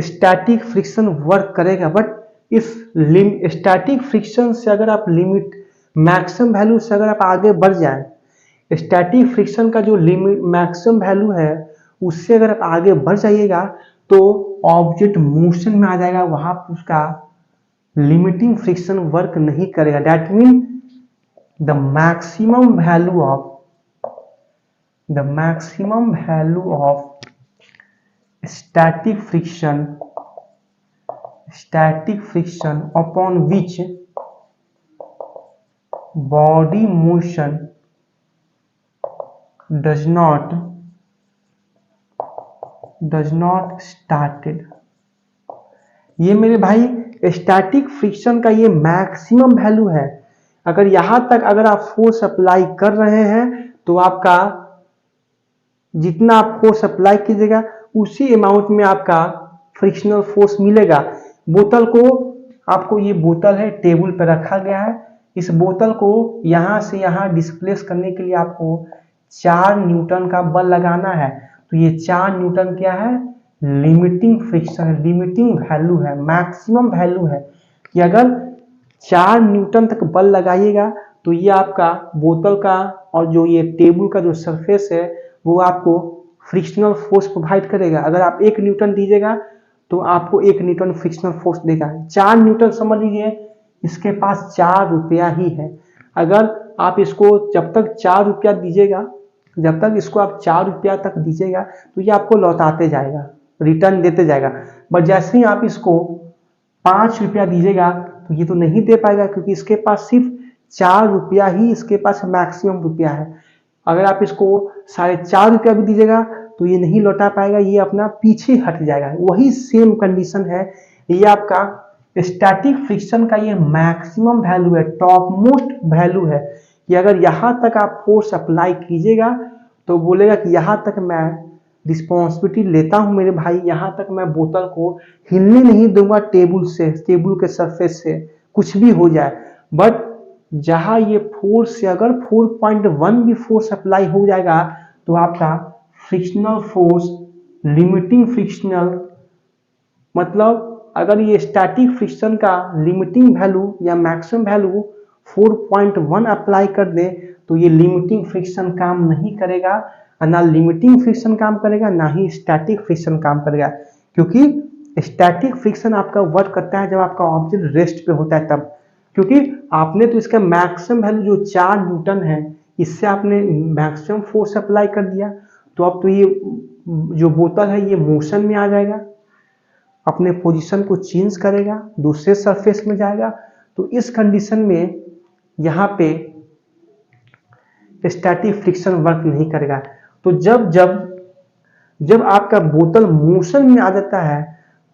S1: स्टैटिक फ्रिक्शन वर्क करेगा। बट इस स्टैटिक फ्रिक्शन से अगर आप मैक्सिमम वैल्यू से अगर आप आगे बढ़ जाए, स्टैटिक फ्रिक्शन का जो मैक्सिमम वैल्यू है उससे अगर आप आगे बढ़ जाइएगा तो ऑब्जेक्ट मोशन में आ जाएगा, वहां पर उसका लिमिटिंग फ्रिक्शन वर्क नहीं करेगा। That mean the maximum value of static friction upon which body motion does not started। ये मेरे भाई स्टैटिक फ्रिक्शन का ये मैक्सिमम वैल्यू है। अगर यहां तक अगर आप फोर्स अप्लाई कर रहे हैं तो आपका जितना आप फोर्स अप्लाई कीजिएगा उसी अमाउंट में आपका फ्रिक्शनल फोर्स मिलेगा। बोतल को आपको, ये बोतल है टेबल पर रखा गया है, इस बोतल को यहाँ से यहाँ डिस्प्लेस करने के लिए आपको 4 न्यूटन का बल लगाना है। तो ये 4 न्यूटन क्या है, लिमिटिंग फ्रिक्शन है, लिमिटिंग वैल्यू है, मैक्सिमम वैल्यू है कि अगर 4 न्यूटन तक बल लगाइएगा तो ये आपका बोतल का और जो ये टेबल का जो सरफेस है वो आपको फ्रिक्शनल फोर्स प्रोवाइड करेगा। अगर आप 1 न्यूटन दीजिएगा तो आपको 1 न्यूटन फ्रिक्शनल फोर्स देगा। 4 न्यूटन समझ लीजिए इसके पास 4 रुपया ही है। अगर आप इसको जब तक 4 रुपया दीजिएगा, जब तक इसको आप 4 रुपया तक दीजिएगा तो ये आपको लौटाते जाएगा, रिटर्न देते जाएगा। बट जैसे ही आप इसको 5 रुपया दीजिएगा तो ये तो नहीं दे पाएगा, क्योंकि इसके पास सिर्फ 4 रुपया ही इसके पास मैक्सिमम रुपया है। अगर आप इसको 4.5 रुपया भी दीजिएगा तो ये नहीं लौटा पाएगा, ये अपना पीछे हट जाएगा। वही सेम कंडीशन है, ये आपका स्टैटिक फ्रिक्शन का ये मैक्सिमम वैल्यू है, टॉप मोस्ट वैल्यू है कि अगर यहाँ तक आप फोर्स अप्लाई कीजिएगा तो बोलेगा कि यहाँ तक मैं रिस्पॉन्सिबिलिटी लेता हूँ मेरे भाई, यहाँ तक मैं बोतल को हिलने नहीं दूंगा टेबल से, टेबल के सरफेस से, कुछ भी हो जाए। बट जहाँ ये फोर्स से अगर 4.1 भी फोर्स अप्लाई हो जाएगा तो आपका फ्रिक्शनल फोर्स, लिमिटिंग फ्रिक्शनल, मतलब अगर ये स्टैटिक फ्रिक्शन का लिमिटिंग वैल्यू या मैक्सिमम वैल्यू 4.1 अप्लाई कर दे तो ये लिमिटिंग फ्रिक्शन काम नहीं करेगा, ना लिमिटिंग फ्रिक्शन काम करेगा ना ही स्टैटिक फ्रिक्शन काम करेगा। क्योंकि स्टैटिक फ्रिक्शन आपका वर्क करता है जब आपका ऑब्जेक्ट रेस्ट पे होता है तब, क्योंकि आपने तो इसका मैक्सिमम वैल्यू जो 4 न्यूटन है इससे आपने मैक्सिमम फोर्स अप्लाई कर दिया, तो अब तो ये जो बोतल है ये मोशन में आ जाएगा, अपने पोजीशन को चेंज करेगा, दूसरे सरफेस में जाएगा। तो इस कंडीशन में यहाँ पे स्टैटिक फ्रिक्शन वर्क नहीं करेगा। तो जब जब जब आपका बोतल मोशन में आ जाता है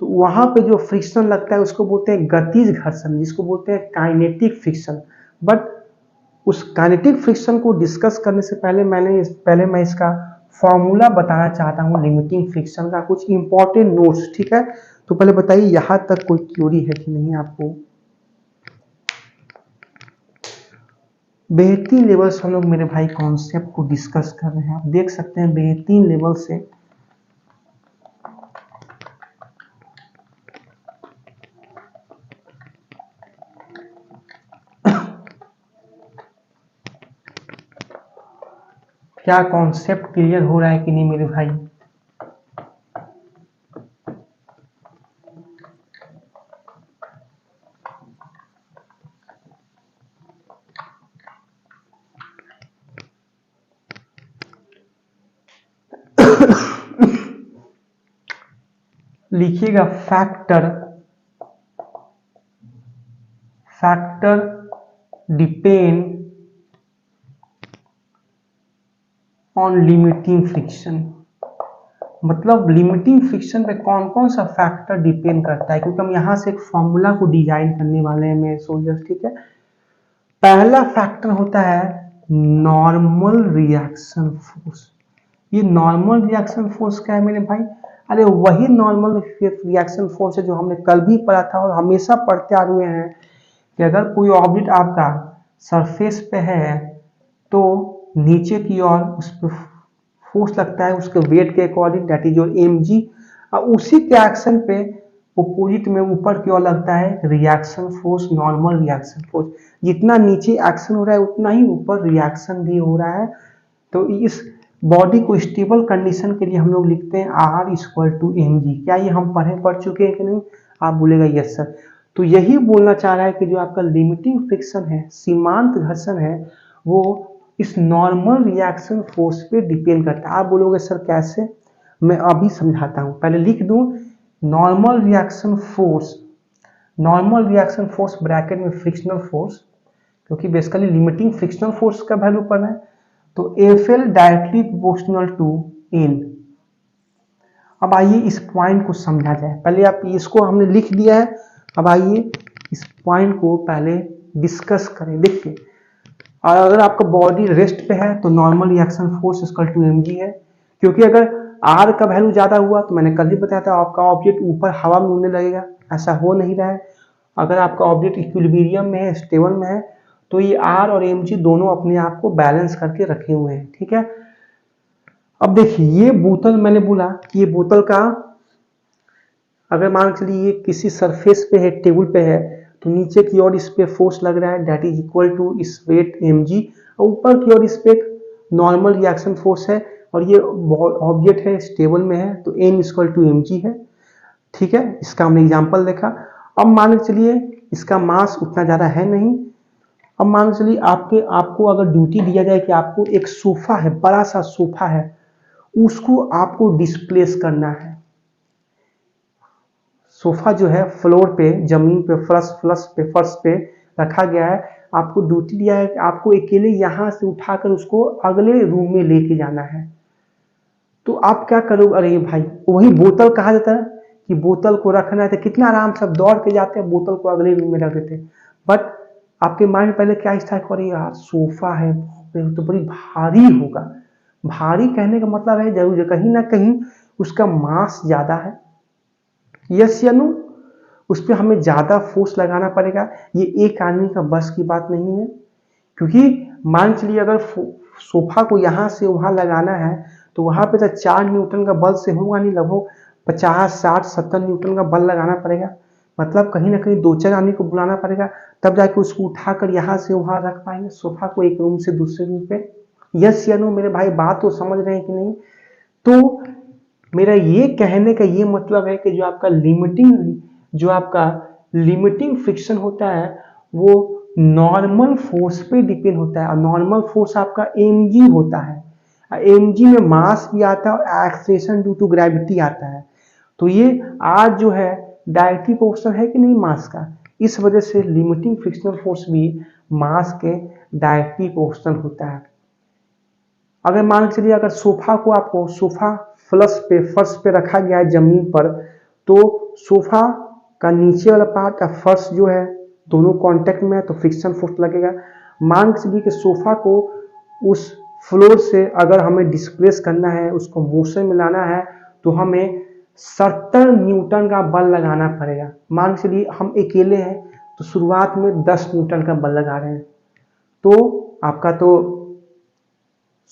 S1: तो वहां पे जो फ्रिक्शन लगता है उसको बोलते हैं गतिज घर्षण, जिसको बोलते हैं काइनेटिक फ्रिक्शन। बट उस काइनेटिक फ्रिक्शन को डिस्कस करने से पहले मैं इसका फॉर्मूला बताना चाहता हूँ लिमिटिंग फ्रिक्शन का, कुछ इंपॉर्टेंट नोट्स, ठीक है। तो पहले बताइए यहाँ तक कोई थ्योरी है कि नहीं आपको। बेहतरीन लेवल से हम लोग मेरे भाई कॉन्सेप्ट को डिस्कस कर रहे हैं, आप देख सकते हैं बेहतरीन लेवल से। क्या कॉन्सेप्ट क्लियर हो रहा है कि नहीं मेरे भाई। लिखिएगा factor depend on limiting friction. मतलब लिमिटिंग फ्रिक्शन पे कौन कौन सा फैक्टर डिपेंड करता है, क्योंकि हम यहाँ से एक फॉर्मूला को डिजाइन करने वाले हैं मेरे सोल्जर्स, ठीक है। पहला फैक्टर होता है नॉर्मल रिएक्शन फोर्स। ये नॉर्मल रिएक्शन फोर्स क्या है मेरे भाई, अरे वही नॉर्मल रिएक्शन फोर्स है जो हमने कल भी पढ़ा था और हमेशा पढ़ते आ रहे हैं कि अगर कोई ऑब्जेक्ट आपका सरफेस पे है तो नीचे की ओर उस पर फोर्स लगता है उसके वेट के according, that is your mg, और उसी के एक्शन पे अपोजिट में ऊपर की ओर लगता है reaction force, normal reaction force. जितना नीचे एक्शन हो रहा है उतना ही ऊपर रिएक्शन भी हो रहा है। तो इस बॉडी को स्टेबल कंडीशन के लिए हम लोग लिखते हैं R = mg। क्या ये हम पढ़ चुके हैं कि नहीं, आप बोलेगा यस सर। तो यही बोलना चाह रहा है कि जो आपका लिमिटिंग फ्रिक्शन है, सीमांत घर्षण है, वो इस नॉर्मल रिएक्शन फोर्स पे डिपेंड करता है। आप बोलोगे सर कैसे, मैं अभी समझाता हूँ। पहले लिख दूं normal reaction force, normal reaction force bracket में फ्रिक्शनल फोर्स, क्योंकि बेसिकली लिमिटिंग फ्रिक्शनल फोर्स का वैल्यू पढ़ना है। तो FL directly proportional to N। अब आइए इस पॉइंट को समझा जाए। पहले आप इसको हमने लिख दिया है, अब आइए इस पॉइंट को पहले डिस्कस करें। देखिए, और अगर आपका बॉडी रेस्ट पे है तो नॉर्मल रिएक्शन फोर्स = mg है, क्योंकि अगर R का वैल्यू ज्यादा हुआ तो मैंने कल ही बताया था आपका ऑब्जेक्ट ऊपर हवा में उड़ने लगेगा, ऐसा हो नहीं रहा है। अगर आपका ऑब्जेक्ट इक्विलिब्रियम में है, स्टेबल में है, तो ये R और mg दोनों अपने आप को बैलेंस करके रखे हुए हैं, ठीक है। अब देखिए ये बोतल, मैंने बोला कि ये बोतल का अगर मान के चलिए ये किसी सरफेस पे है, टेबल पे है, तो नीचे की ओर इस पे फोर्स लग रहा है दैट इज इक्वल टू इस वेट mg, और ऊपर की ओर इस पे नॉर्मल रिएक्शन फोर्स है, और ये ऑब्जेक्ट है, स्टेबल में है, तो n इक्वल टू mg है, ठीक है। इसका हमने एग्जांपल देखा। अब मान के चलिए इसका मास उतना ज्यादा है नहीं। अब मान के चलिए आपको अगर ड्यूटी दिया जाए कि आपको एक सोफा है, बड़ा सा सोफा है, उसको आपको डिस्प्लेस करना है। सोफा जो है फ्लोर पे, जमीन पे, फर्श पे रखा गया है, आपको ड्यूटी दिया है कि आपको अकेले यहां से उठाकर उसको अगले रूम में लेके जाना है। तो आप क्या करोगे? अरे भाई, वही बोतल कहा जाता है कि बोतल को रखना है, तो कितना आराम से दौड़ के जाते हैं, बोतल को अगले रूम में रख देते हैं। बट आपके माइंड पहले क्या स्ट्राइक हो रही है, यार सोफा है तो बड़ी भारी होगा। भारी कहने का मतलब है जरूर कहीं ना कहीं उसका मास ज्यादा है, यस या नो। उस पर हमें ज्यादा फोर्स लगाना पड़ेगा, ये एक आदमी का बस की बात नहीं है। क्योंकि मान चलिए अगर सोफा को यहाँ से वहां लगाना है, तो वहां पे तो 4 न्यूटन का बल से होगा नहीं, लगभग 50, 60, 70 न्यूटन का बल लगाना पड़ेगा। मतलब कहीं ना कहीं 2-4 आदमी को बुलाना पड़ेगा, तब जाके उसको उठाकर यहाँ से वहां रख पाएंगे सोफा को, एक रूम से दूसरे रूम पे। यस या नो मेरे भाई, बात तो समझ रहे हैं कि नहीं? तो मेरा ये कहने का ये मतलब है कि जो आपका लिमिटिंग फ्रिक्शन होता है वो नॉर्मल फोर्स पे डिपेंड होता है, और नॉर्मल फोर्स आपका mg होता है। mg में मास भी आता है और एक्सेलरेशन ड्यू टू ग्रेविटी आता है। तो ये आज जो है डायरेक्टली प्रोपोर्शनल है कि नहीं मास का, इस वजह से लिमिटिंग फ्रिक्शनल फोर्स भी मास के डायरेक्टली प्रोपोर्शनल होता है। अगर मान के चलिए अगर सोफा फर्श पे रखा गया है जमीन पर, तो सोफा का नीचे वाला पार्ट और फर्श जो है दोनों कांटेक्ट में है, तो फ्रिक्शन फोर्स लगेगा। मान के चलिए कि सोफा को उस फ्लोर से अगर हमें डिस्प्लेस करना है, उसको मोशन में लाना है, तो हमें 70 न्यूटन का बल लगाना पड़ेगा। मान के चलिए हम अकेले हैं, तो शुरुआत में 10 न्यूटन का बल लगा रहे हैं, तो आपका तो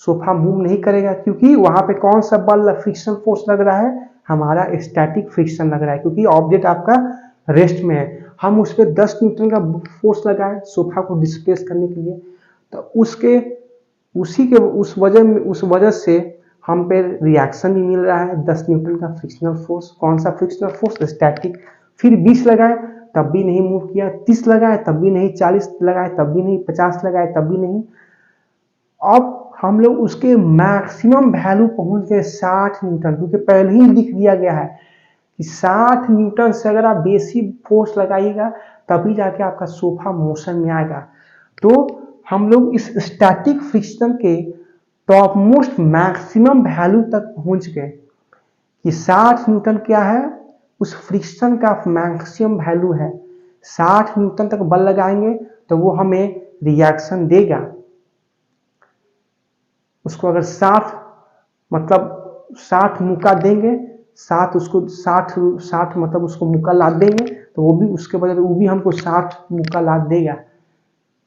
S1: सोफा मूव नहीं करेगा, क्योंकि वहां पे कौन सा बल फ्रिक्शन फोर्स लग रहा है, हमारा स्टैटिक फ्रिक्शन लग रहा है, क्योंकि ऑब्जेक्ट आपका रेस्ट में है। हम उस पर 10 न्यूटन का फोर्स लगाए सोफा को डिस्प्लेस करने के लिए, तो उस वजह से हम पे रिएक्शन भी मिल रहा है 10 न्यूटन का फ्रिक्शनल फोर्स। कौन सा फ्रिक्शनल फोर्स? स्टैटिक। फिर 20 लगाए तब भी नहीं मूव किया, 30 लगाए तब भी नहीं, 40 लगाए तब भी नहीं, 50 लगाए तब भी नहीं। अब हम लोग उसके मैक्सिमम वैल्यू पहुंच गए 60 न्यूटन, क्योंकि पहले ही लिख दिया गया है कि 60 न्यूटन से अगर आप बेसी फोर्स लगाइएगा तभी जाके आपका सोफा मोशन में आएगा। तो हम लोग इस स्टैटिक फ्रिक्शन के टॉप मोस्ट मैक्सिमम वैल्यू तक पहुंच गए कि 60 न्यूटन क्या है, उस फ्रिक्शन का मैक्सिमम वैल्यू है। 60 न्यूटन तक बल लगाएंगे तो वो हमें रिएक्शन देगा। उसको अगर 60 मुक्का देंगे, 60 मतलब उसको मुक्का लाद देंगे, तो वो भी उसके बदले वो भी हमको 60 मुक्का लाद देगा।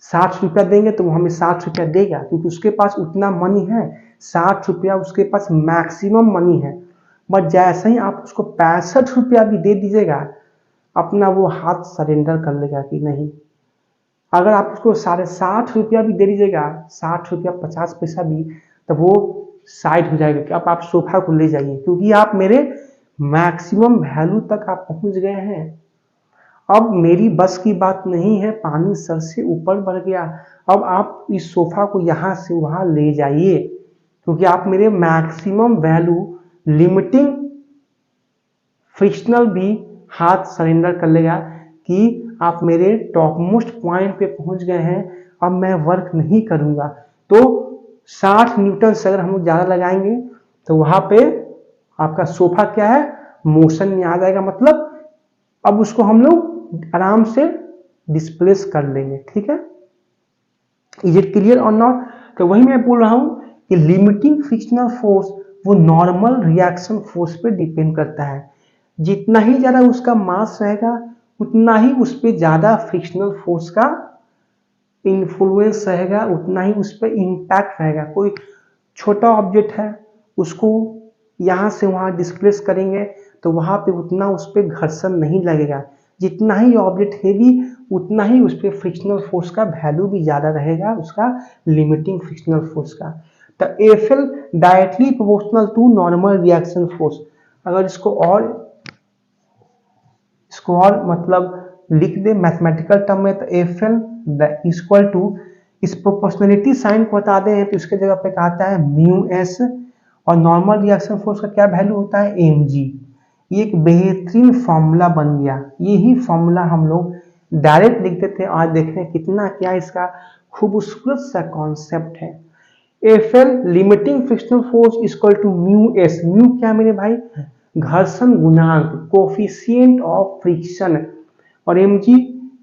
S1: 60 रुपया देंगे तो वो हमें 60 रुपया देगा, क्योंकि उसके पास उतना मनी है। 60 रुपया उसके पास मैक्सिमम मनी है। बट जैसे ही आप उसको 65 रुपया भी दे दीजिएगा, अपना वो हाथ सरेंडर कर लेगा कि नहीं। अगर आप उसको 60.5 रुपया भी दे दीजिएगा, 60 रुपया 50 पैसा भी, तो वो साइड हो जाएगा कि अब आप सोफा को ले जाइए, क्योंकि आप मेरे मैक्सिमम वैल्यू तक आप पहुंच गए हैं। अब मेरी बस की बात नहीं है, पानी सर से ऊपर बढ़ गया, अब आप इस सोफा को यहां से वहां ले जाइए, क्योंकि आप मेरे मैक्सिमम वैल्यू लिमिटिंग फ्रिक्शनल भी हाथ सरेंडर कर लेगा कि आप मेरे टॉप मोस्ट पॉइंट पे पहुंच गए हैं, अब मैं वर्क नहीं करूंगा। तो 60 न्यूटन से अगर हम लोग ज्यादा लगाएंगे तो वहां पे आपका सोफा क्या है, मोशन में आ जाएगा। मतलब अब उसको हम लोग आराम से डिस्प्लेस कर लेंगे, ठीक है। इज इट क्लियर और नॉट? तो वही मैं बोल रहा हूं कि लिमिटिंग फ्रिक्शनल फोर्स वो नॉर्मल रिएक्शन फोर्स पे डिपेंड करता है। जितना ही ज्यादा उसका मास रहेगा, उतना ही उस पर ज्यादा फ्रिक्शनल फोर्स का इन्फ्लुएंस रहेगा उतना ही उस पर इम्पैक्ट रहेगा। कोई छोटा ऑब्जेक्ट है उसको यहाँ से वहाँ डिस्प्लेस करेंगे तो वहाँ पे उतना उस पर घर्षण नहीं लगेगा। जितना ही ऑब्जेक्ट हैवी उतना ही उस पर फ्रिक्शनल फोर्स का वैल्यू भी ज़्यादा रहेगा, उसका लिमिटिंग फ्रिक्शनल फोर्स का। तो FL directly proportional to normal reaction force. अगर इसको और मतलब लिख दे मैथमेटिकल टर्म में, तो एफएल इक्वल टू, इस प्रोपोर्शनलिटी साइन को बता दें तो इसके जगह पे कहता है म्यू एस, और नॉर्मल रिएक्शन फोर्स का क्या वैल्यू होता है, एम जी। ये एक बेहतरीन फॉर्मूला बन गया। यही फॉर्मूला हम लोग डायरेक्ट लिखते थे। आज देख रहे हैं कितना क्या इसका खूबसूरत सा कॉन्सेप्ट है। FL limiting frictional force equal to mu S. Mu क्या मेरे भाई, घर्षण गुणांक, कोफिशिएंट ऑफ फ्रिक्शन, और M G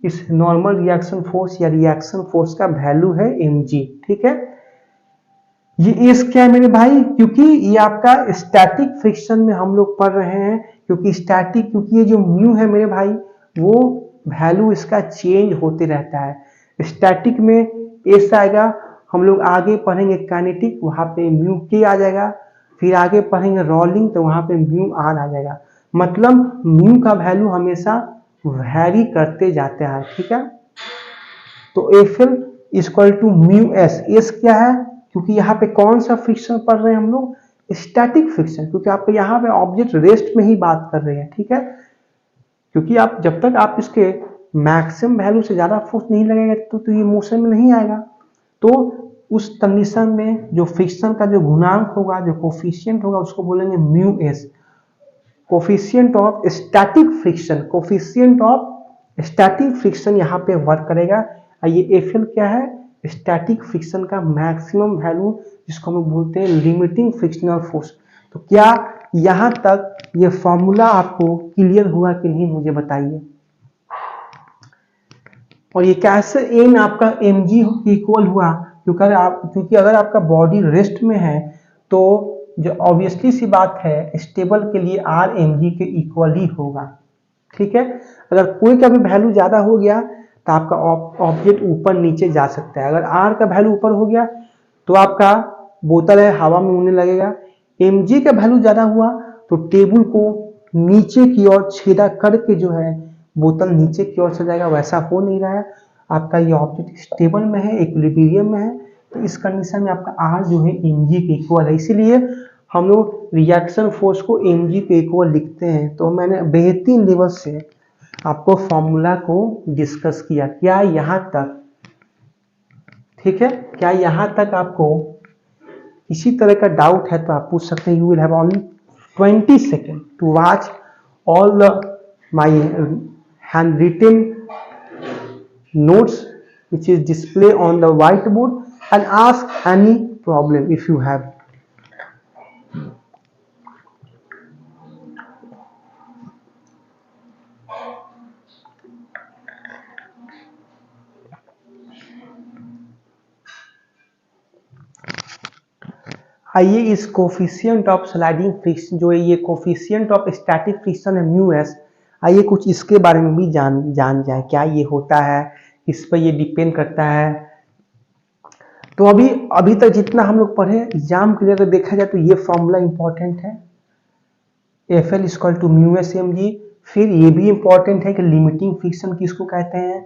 S1: is normal reaction force या रिएक्शन फोर्स का वैल्यू है एम जी। ठीक है, ये एस क्या है मेरे भाई, क्योंकि ये आपका स्टैटिक फ्रिक्शन में हम लोग पढ़ रहे हैं, क्योंकि ये जो म्यू है मेरे भाई वो वैल्यू इसका चेंज होते रहता है। स्टैटिक में एस आएगा, हम लोग आगे पढ़ेंगे काइनेटिक, वहां पे म्यू के आ जाएगा, फिर आगे पढ़ेंगे रोलिंग तो वहां पे म्यू आर आ जाएगा। मतलब म्यू का वैल्यू हमेशा वैरी करते जाते हैं। ठीक है, तो FL equal to mu S. S क्या है, क्योंकि यहाँ पे कौन सा फ्रिक्शन पढ़ रहे हैं हम लोग, स्टैटिक फ्रिक्शन, क्योंकि आप यहाँ पे ऑब्जेक्ट रेस्ट में ही बात कर रहे हैं। ठीक है, क्योंकि आप जब तक आप इसके मैक्सिमम वैल्यू से ज्यादा फोर्स नहीं लगेगा तो ये मोशन में नहीं आएगा। तो उस कंडीशन में जो फ्रिक्शन का जो गुणांक होगा, जो कोफिशिएंट होगा, उसको बोलेंगे mu S, coefficient of static friction. Coefficient of static friction यहाँ पे वर्क करेगा। ये एफएल क्या है, स्टैटिक फ्रिक्शन का मैक्सिमम वैल्यू, जिसको हम बोलते हैं लिमिटिंग फ्रिक्शनल फोर्स। तो क्या यहाँ तक ये फॉर्मूला आपको क्लियर हुआ कि नहीं, मुझे बताइए। और ये कैसे एन आपका एम जी इक्वल हुआ, क्योंकि अगर आपका बॉडी रेस्ट में है तो जो ऑब्वियसली सी बात है, स्टेबल के लिए आर एम जी के इक्वल ही होगा। ठीक है, अगर कोई का भी वैल्यू ज्यादा हो गया तो आपका ऑब्जेक्ट ऊपर नीचे जा सकता है। अगर आर का वैल्यू ऊपर हो गया तो आपका बोतल है हवा में उड़ने लगेगा। एम जी का वैल्यू ज्यादा हुआ तो टेबल को नीचे की ओर छेदा करके जो है बोतल नीचे की ओर से जाएगा। वैसा हो नहीं रहा है, आपका ये ऑब्जेक्ट स्टेबल में है, इक्विलिब्रियम में है, तो इस कंडीशन में आपका आर जो है एम जी के इक्वल है। इसीलिए हम लोग रिएक्शन फोर्स को एम जी के इक्वल लिखते हैं। तो मैंने बेहतरीन लेवल से आपको फॉर्मूला को डिस्कस किया। क्या यहाँ तक ठीक है, क्या यहाँ तक आपको किसी तरह का डाउट है तो आप पूछ सकते हैं। You will have only 20 second to watch all the my hand written notes which is display on the whiteboard and ask any problem if you have. आइए इस कोफिशिएंट ऑफ स्लाइडिंग फ्रिक्शन, जो है ये कोफिशिएंट ऑफ स्टैटिक फ्रिक्शन है mu S, आइए कुछ इसके बारे में भी जान जाए। क्या ये होता है, इस पर ये डिपेंड करता है। तो अभी तक जितना हम लोग पढ़े, एग्जाम के लिए अगर देखा जाए तो ये फॉर्मूला इंपॉर्टेंट है, F L equal to mu S M G. फिर ये भी इंपॉर्टेंट है कि लिमिटिंग फ्रिक्शन किसको कहते हैं,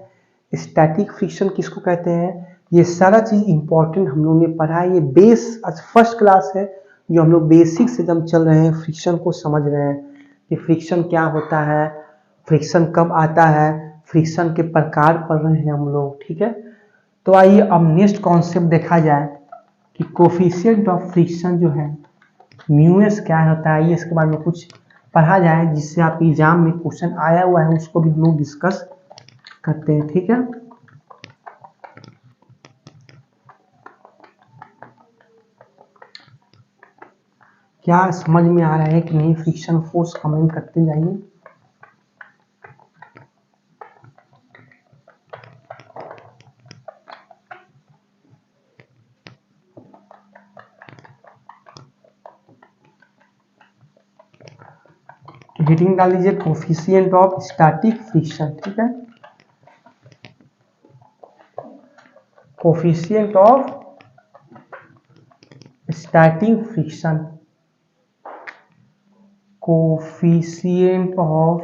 S1: स्टैटिक फ्रिक्शन किसको कहते हैं। ये सारा चीज इंपॉर्टेंट हम लोगों ने पढ़ा है। ये बेस आज फर्स्ट क्लास है जो हम लोग बेसिक से एकदम चल रहे हैं, फ्रिक्शन को समझ रहे हैं कि फ्रिक्शन क्या होता है, फ्रिक्शन कब आता है, फ्रिक्शन के प्रकार पढ़ रहे हैं हम लोग। ठीक है, तो आइए अब नेक्स्ट कॉन्सेप्ट देखा जाए कि कोफिशिएंट ऑफ फ्रिक्शन जो है म्यू एस क्या होता है। ये इसके बारे में कुछ पढ़ा जाए जिससे आप एग्जाम में क्वेश्चन आया हुआ है उसको भी हम लोग डिस्कस करते हैं। ठीक है, क्या समझ में आ रहा है कि नहीं, फ्रिक्शन फोर्स कमेंट करते जाइए। हेडिंग डाल लीजिए कोफिशिएंट ऑफ स्टैटिक फ्रिक्शन। ठीक है, coefficient of static friction, coefficient of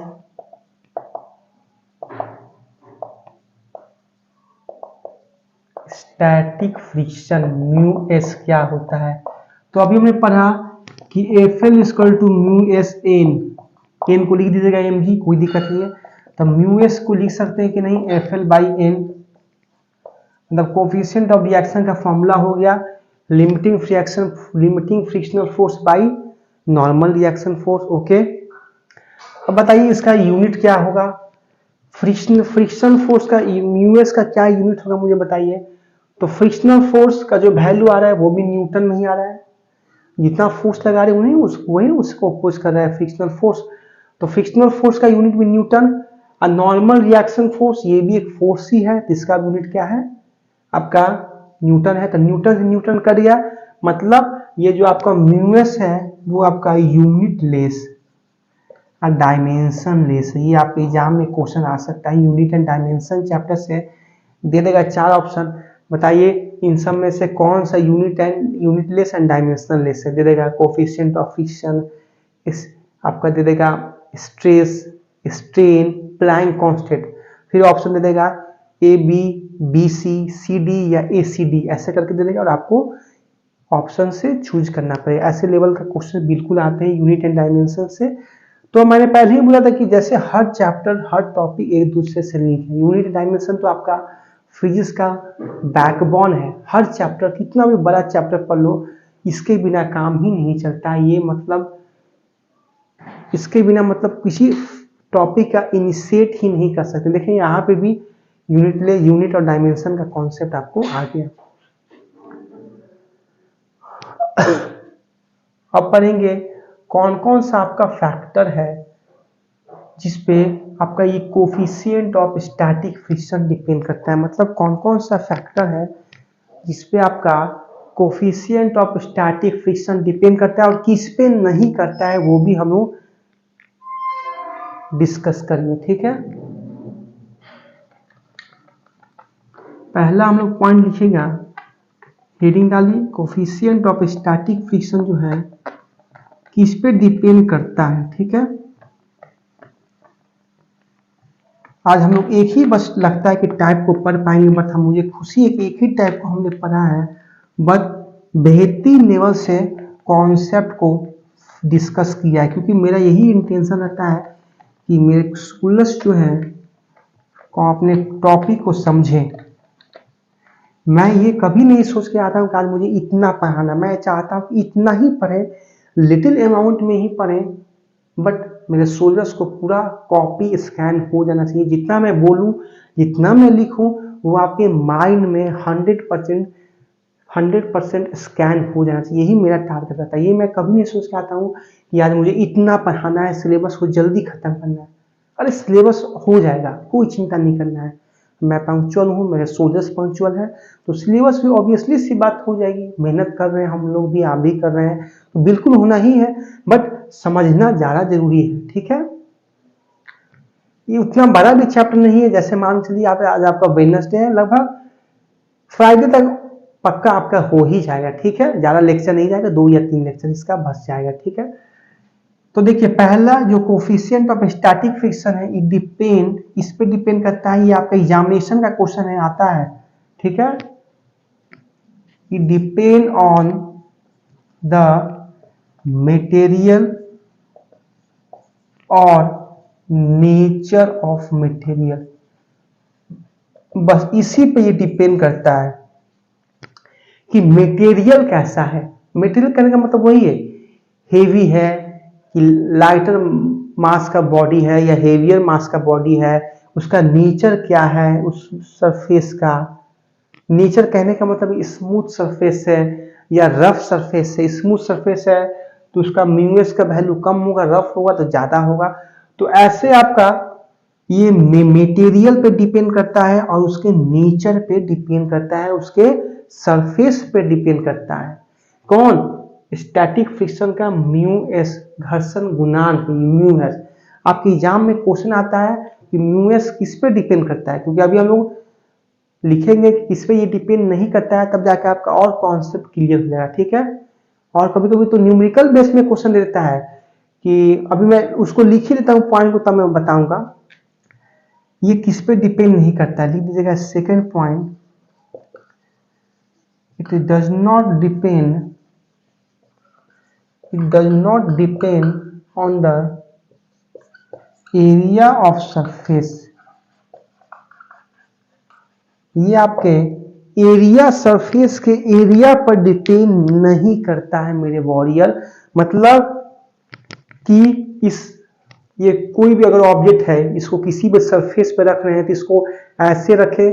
S1: static friction mu S क्या होता है। तो अभी हमने पढ़ा कि F L equal to mu S N, N को लिख दीजिएगा एम जी, कोई दिक्कत नहीं है। तो म्यू एस को लिख सकते हैं कि नहीं, एफ एल बाई एन, मतलब कोफिशिएंट ऑफ रिएक्शन का फॉर्मूला हो गया limiting frictional force by normal reaction force. Okay, अब बताइए इसका यूनिट क्या होगा, फ्रिक्शन फोर्स का म्यू एस का क्या यूनिट होगा मुझे बताइए। तो फ्रिक्शनल फोर्स का जो वैल्यू आ रहा है वो भी न्यूटन में ही आ रहा है, जितना फोर्स लगा रहे हैं वही उसको अपोज कर रहा है फ्रिक्शनल फोर्स। तो फ्रिक्शनल फोर्स का यूनिट भी न्यूटन, और नॉर्मल रिएक्शन फोर्स ये भी एक फोर्स ही है, जिसका यूनिट क्या है आपका न्यूटन है। तो न्यूटन से न्यूटन कर दिया, मतलब ये जो आपका म्यू एस है वो आपका यूनिट लेस और डायमेंशन लेस है। ये आपके एग्जाम में क्वेश्चन आ सकता है, यूनिट एंड डायमेंशन चैप्टर से दे देगा 4 ऑप्शन। बताइए इन सब में से कौन सा unit less and dimensional less है, दे देगा कोफिशिएंट ऑफ फ्रिक्शन, इस आपका दे देगा स्ट्रेस, स्ट्रेन, प्लैंक कांस्टेंट, फिर ऑप्शन दे देगा A B, B C, C D या ए सी डी, ऐसे करके दे देगा और आपको ऑप्शन से चूज करना पड़ेगा। ऐसे लेवल का क्वेश्चन बिल्कुल आते हैं यूनिट एंड डायमेंशन से। तो मैंने पहले ही बोला था कि जैसे हर चैप्टर हर टॉपिक एक दूसरे से लिंक है। यूनिट डायमेंशन तो आपका फिजिक्स का बैकबोन है, हर चैप्टर कितना भी बड़ा चैप्टर पढ़ लो इसके बिना काम ही नहीं चलता। ये मतलब इसके बिना मतलब किसी टॉपिक का इनिशिएट ही नहीं कर सकते। देखिए यहाँ पे भी यूनिट और डायमेंशन का कॉन्सेप्ट आपको आ गया। अब पढ़ेंगे कौन कौन सा आपका फैक्टर है जिसपे आपका ये coefficient of static friction depend करता है। मतलब कौन कौन सा फैक्टर है जिसपे आपका coefficient of static friction depend करता है और किस पे नहीं करता है, वो भी हम लोग डिस्कस करेंगे, ठीक है। पहला हम लोग पॉइंट लिखिएगा, हेडिंग डालिए, कोफिशिएंट ऑफ स्टैटिक फ्रिक्शन जो है किस पे डिपेंड करता है, ठीक है। आज हम लोग एक ही बस लगता है कि टाइप को पढ़ पाएंगे, बट हम मुझे खुशी है कि एक ही टाइप को हमने पढ़ा है, बट बेहतरीन लेवल से कॉन्सेप्ट को डिस्कस किया है, क्योंकि मेरा यही इंटेंशन रहता है कि मेरे स्टूडेंट्स जो हैं को अपने टॉपिक को समझें। मैं ये कभी नहीं सोच के आता हूँ कि आज मुझे इतना पढ़ाना, मैं चाहता हूँ कि इतना ही पढ़ें, लिटिल अमाउंट में ही पढ़ें, बट मेरे सोल्जर्स को पूरा कॉपी स्कैन हो जाना चाहिए। जितना मैं बोलूं, जितना मैं लिखूं, वो आपके माइंड में 100% स्कैन हो जाना चाहिए। यही मेरा टारगेट रहता है। ये मैं कभी नहीं सोच के आता हूँ कि आज मुझे इतना पढ़ाना है, सिलेबस को जल्दी खत्म करना है। अरे सिलेबस हो जाएगा, कोई चिंता नहीं करना है। मैं पंक्चुअल हूँ, मेरे सोल्जर्स पंक्चुअल है, तो सिलेबस भी ऑब्वियसली सी बात हो जाएगी। मेहनत कर रहे हैं हम लोग भी, आप भी कर रहे हैं, तो बिल्कुल होना ही है, बट समझना ज्यादा जरूरी है, ठीक है। ये उतना बड़ा भी चैप्टर नहीं है, जैसे मान चलिए आप आज आपका वेडनेसडे है, लगभग फ्राइडे तक पक्का आपका हो ही जाएगा, ठीक है। ज्यादा लेक्चर नहीं जाएगा, 2 या 3 लेक्चर इसका बस जाएगा, ठीक है। तो देखिए पहला जो कोफिशिएंट ऑफ स्टैटिक फ्रिक्शन है, इस पे डिपेंड करता है। ये आपका एग्जामिनेशन का क्वेश्चन है, आता है, ठीक है। It depend on the material और नेचर ऑफ मटेरियल, बस इसी पे ये डिपेंड करता है कि मटेरियल कैसा है। मटेरियल कहने का मतलब वही है, हेवी है कि लाइटर मास का बॉडी है या हेवियर मास का बॉडी है, उसका नेचर क्या है, उस सरफेस का नेचर कहने का मतलब स्मूथ सरफेस है या रफ सरफेस है। स्मूथ सरफेस है तो उसका म्यूएस का वैल्यू कम होगा, रफ होगा तो ज्यादा होगा। तो ऐसे आपका ये मटेरियल पे डिपेंड करता है और उसके नेचर पे डिपेंड करता है, उसके सरफेस पे डिपेंड करता है। कौन? स्टैटिक फ्रिक्शन का म्यू एस, घर्षण गुणांक म्यू एस। आपके एग्जाम में क्वेश्चन आता है कि म्यू एस किस पे डिपेंड करता है, क्योंकि अभी हम लोग लिखेंगे कि किस पे ये डिपेंड नहीं करता है, तब जाकर आपका और कॉन्सेप्ट क्लियर हो जाएगा, ठीक है। और कभी कभी तो न्यूमेरिकल बेस में क्वेश्चन देता है कि अभी मैं उसको लिख ही लेता हूँ पॉइंट को, तब मैं बताऊंगा ये किस पे डिपेंड नहीं करता। लिख दीजिएगा second point, it does not depend on the area of surface. ये आपके एरिया, सरफेस के एरिया पर डिपेंड नहीं करता है मेरे वॉरियर। मतलब कि ये कोई भी अगर ऑब्जेक्ट है, इसको किसी भी सरफेस पे रख रहे हैं तो इसको ऐसे रखे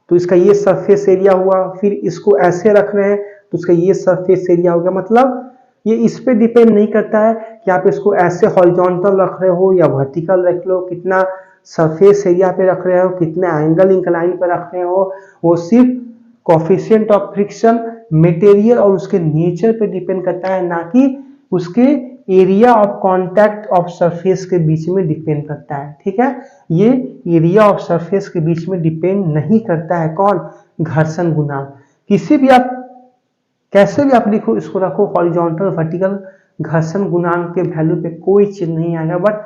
S1: तो इसका ये सरफेस एरिया हुआ, फिर इसको ऐसे रख रहे हैं तो इसका ये सरफेस एरिया हो गया। मतलब ये इस पे डिपेंड नहीं करता है कि आप इसको ऐसे हॉरिजॉन्टल रख रहे हो या वर्टिकल रख लो, कितना सरफेस एरिया पे रख रहे हो, कितना एंगल इंक्लाइन पे रख रहे हो। वो सिर्फ कोफिशिएंट ऑफ फ्रिक्शन, मटेरियल और उसके नेचर पे डिपेंड करता है, ना कि उसके area of contact of surface के बीच में डिपेंड करता है, ठीक है। ये एरिया ऑफ सरफेस के बीच में डिपेंड नहीं करता है। कौन? घर्षण गुणांक। किसी भी आप कैसे भी आप लिखो, इसको रखो हॉरिजॉन्टल वर्टिकल, घर्षण गुणांक के वैल्यू पे कोई चेंज नहीं आएगा, बट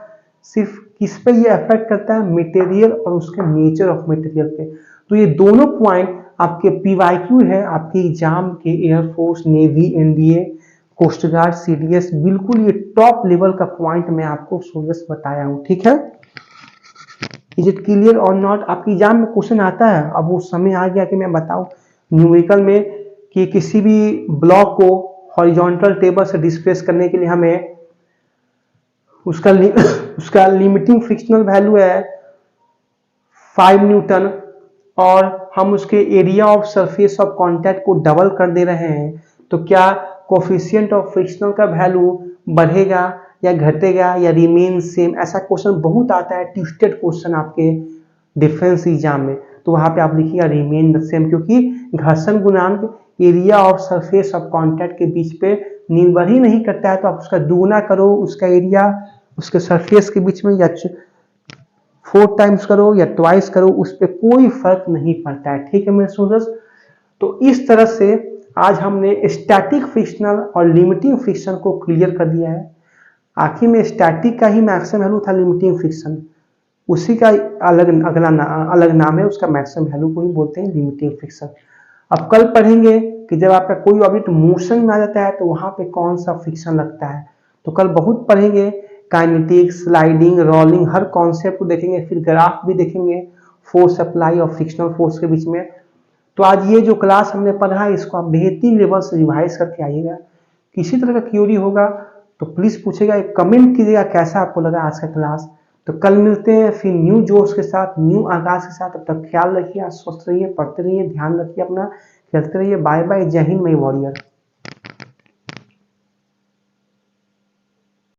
S1: सिर्फ किस पे ये अफेक्ट करता है? मटेरियल और उसके नेचर ऑफ मटेरियल पे। तो ये दोनों पॉइंट आपके पीवाईक्यू है आपके एग्जाम के, air force, navy, NDA, coast guard, CDS, बिल्कुल ये टॉप लेवल का पॉइंट मैं आपको सोल्यूशन बताया हूं, ठीक है। इज इट क्लियर और नॉट? आपके एग्जाम में क्वेश्चन आता है, अब वो समय आ गया कि मैं बताऊं न्यूमेरिकल में कि किसी भी ब्लॉक को हॉरिजॉन्टल टेबल से डिस्प्लेस करने के लिए हमें उसका लिमिटिंग फ्रिक्शनल वैल्यू है 5 न्यूटन और हम उसके area of surface of contact को डबल कर दे रहे हैं, तो क्या कोफिशिएंट ऑफ फ्रिक्शनल का वैल्यू बढ़ेगा या घटेगा या रिमेन सेम? ऐसा क्वेश्चन बहुत आता है, ट्विस्टेड क्वेश्चन आपके डिफेंस एग्जाम में, तो वहां पे आप लिखिएगा रिमेन द सेम, क्योंकि घर्षण गुणांक area of surface of contact के बीच पे निर्भर ही नहीं करता है। तो आप उसका दुगुना करो, उसका एरिया उसके सरफेस के बीच में, या 4 टाइम्स करो या ट्वाइस करो, उस पर कोई फर्क नहीं पड़ता है, ठीक है मेरे स्टूडेंट्स। तो इस तरह से आज हमने स्टैटिक फ्रिक्शनल और लिमिटिंग फ्रिक्शन को क्लियर कर दिया है। आखिर में स्टैटिक का ही मैक्सिमम वैल्यू था लिमिटिंग फ्रिक्शन, उसी का अलग नाम है, उसका मैक्सिमम वैल्यू को ही बोलते हैं लिमिटिंग फ्रिक्शन। अब कल पढ़ेंगे कि जब आपका कोई ऑब्जेक्ट मोशन में आ जाता है तो वहां पे कौन सा फ्रिक्शन लगता है। तो कल बहुत पढ़ेंगे, काइनेटिक्स, स्लाइडिंग, रोलिंग, हर कॉन्सेप्ट को देखेंगे, फिर ग्राफ भी देखेंगे फोर्स अप्लाई और फ्रिक्शनल फोर्स के बीच में। तो आज ये जो क्लास हमने पढ़ा है इसको आप बेहतरीन लेवल से रिवाइज करके आइएगा। किसी तरह का क्यूरी होगा तो प्लीज पूछेगा, एक कमेंट कीजिएगा कैसा आपको लगा आज का क्लास। तो कल मिलते हैं फिर न्यू जोश के साथ, न्यू आगाज के साथ। तब तक ख्याल रखिए, स्वस्थ रहिए, पढ़ते रहिए, ध्यान रखिए अपना, खेलते रहिए। बाय बाय, जय हिंद माय वॉरियर।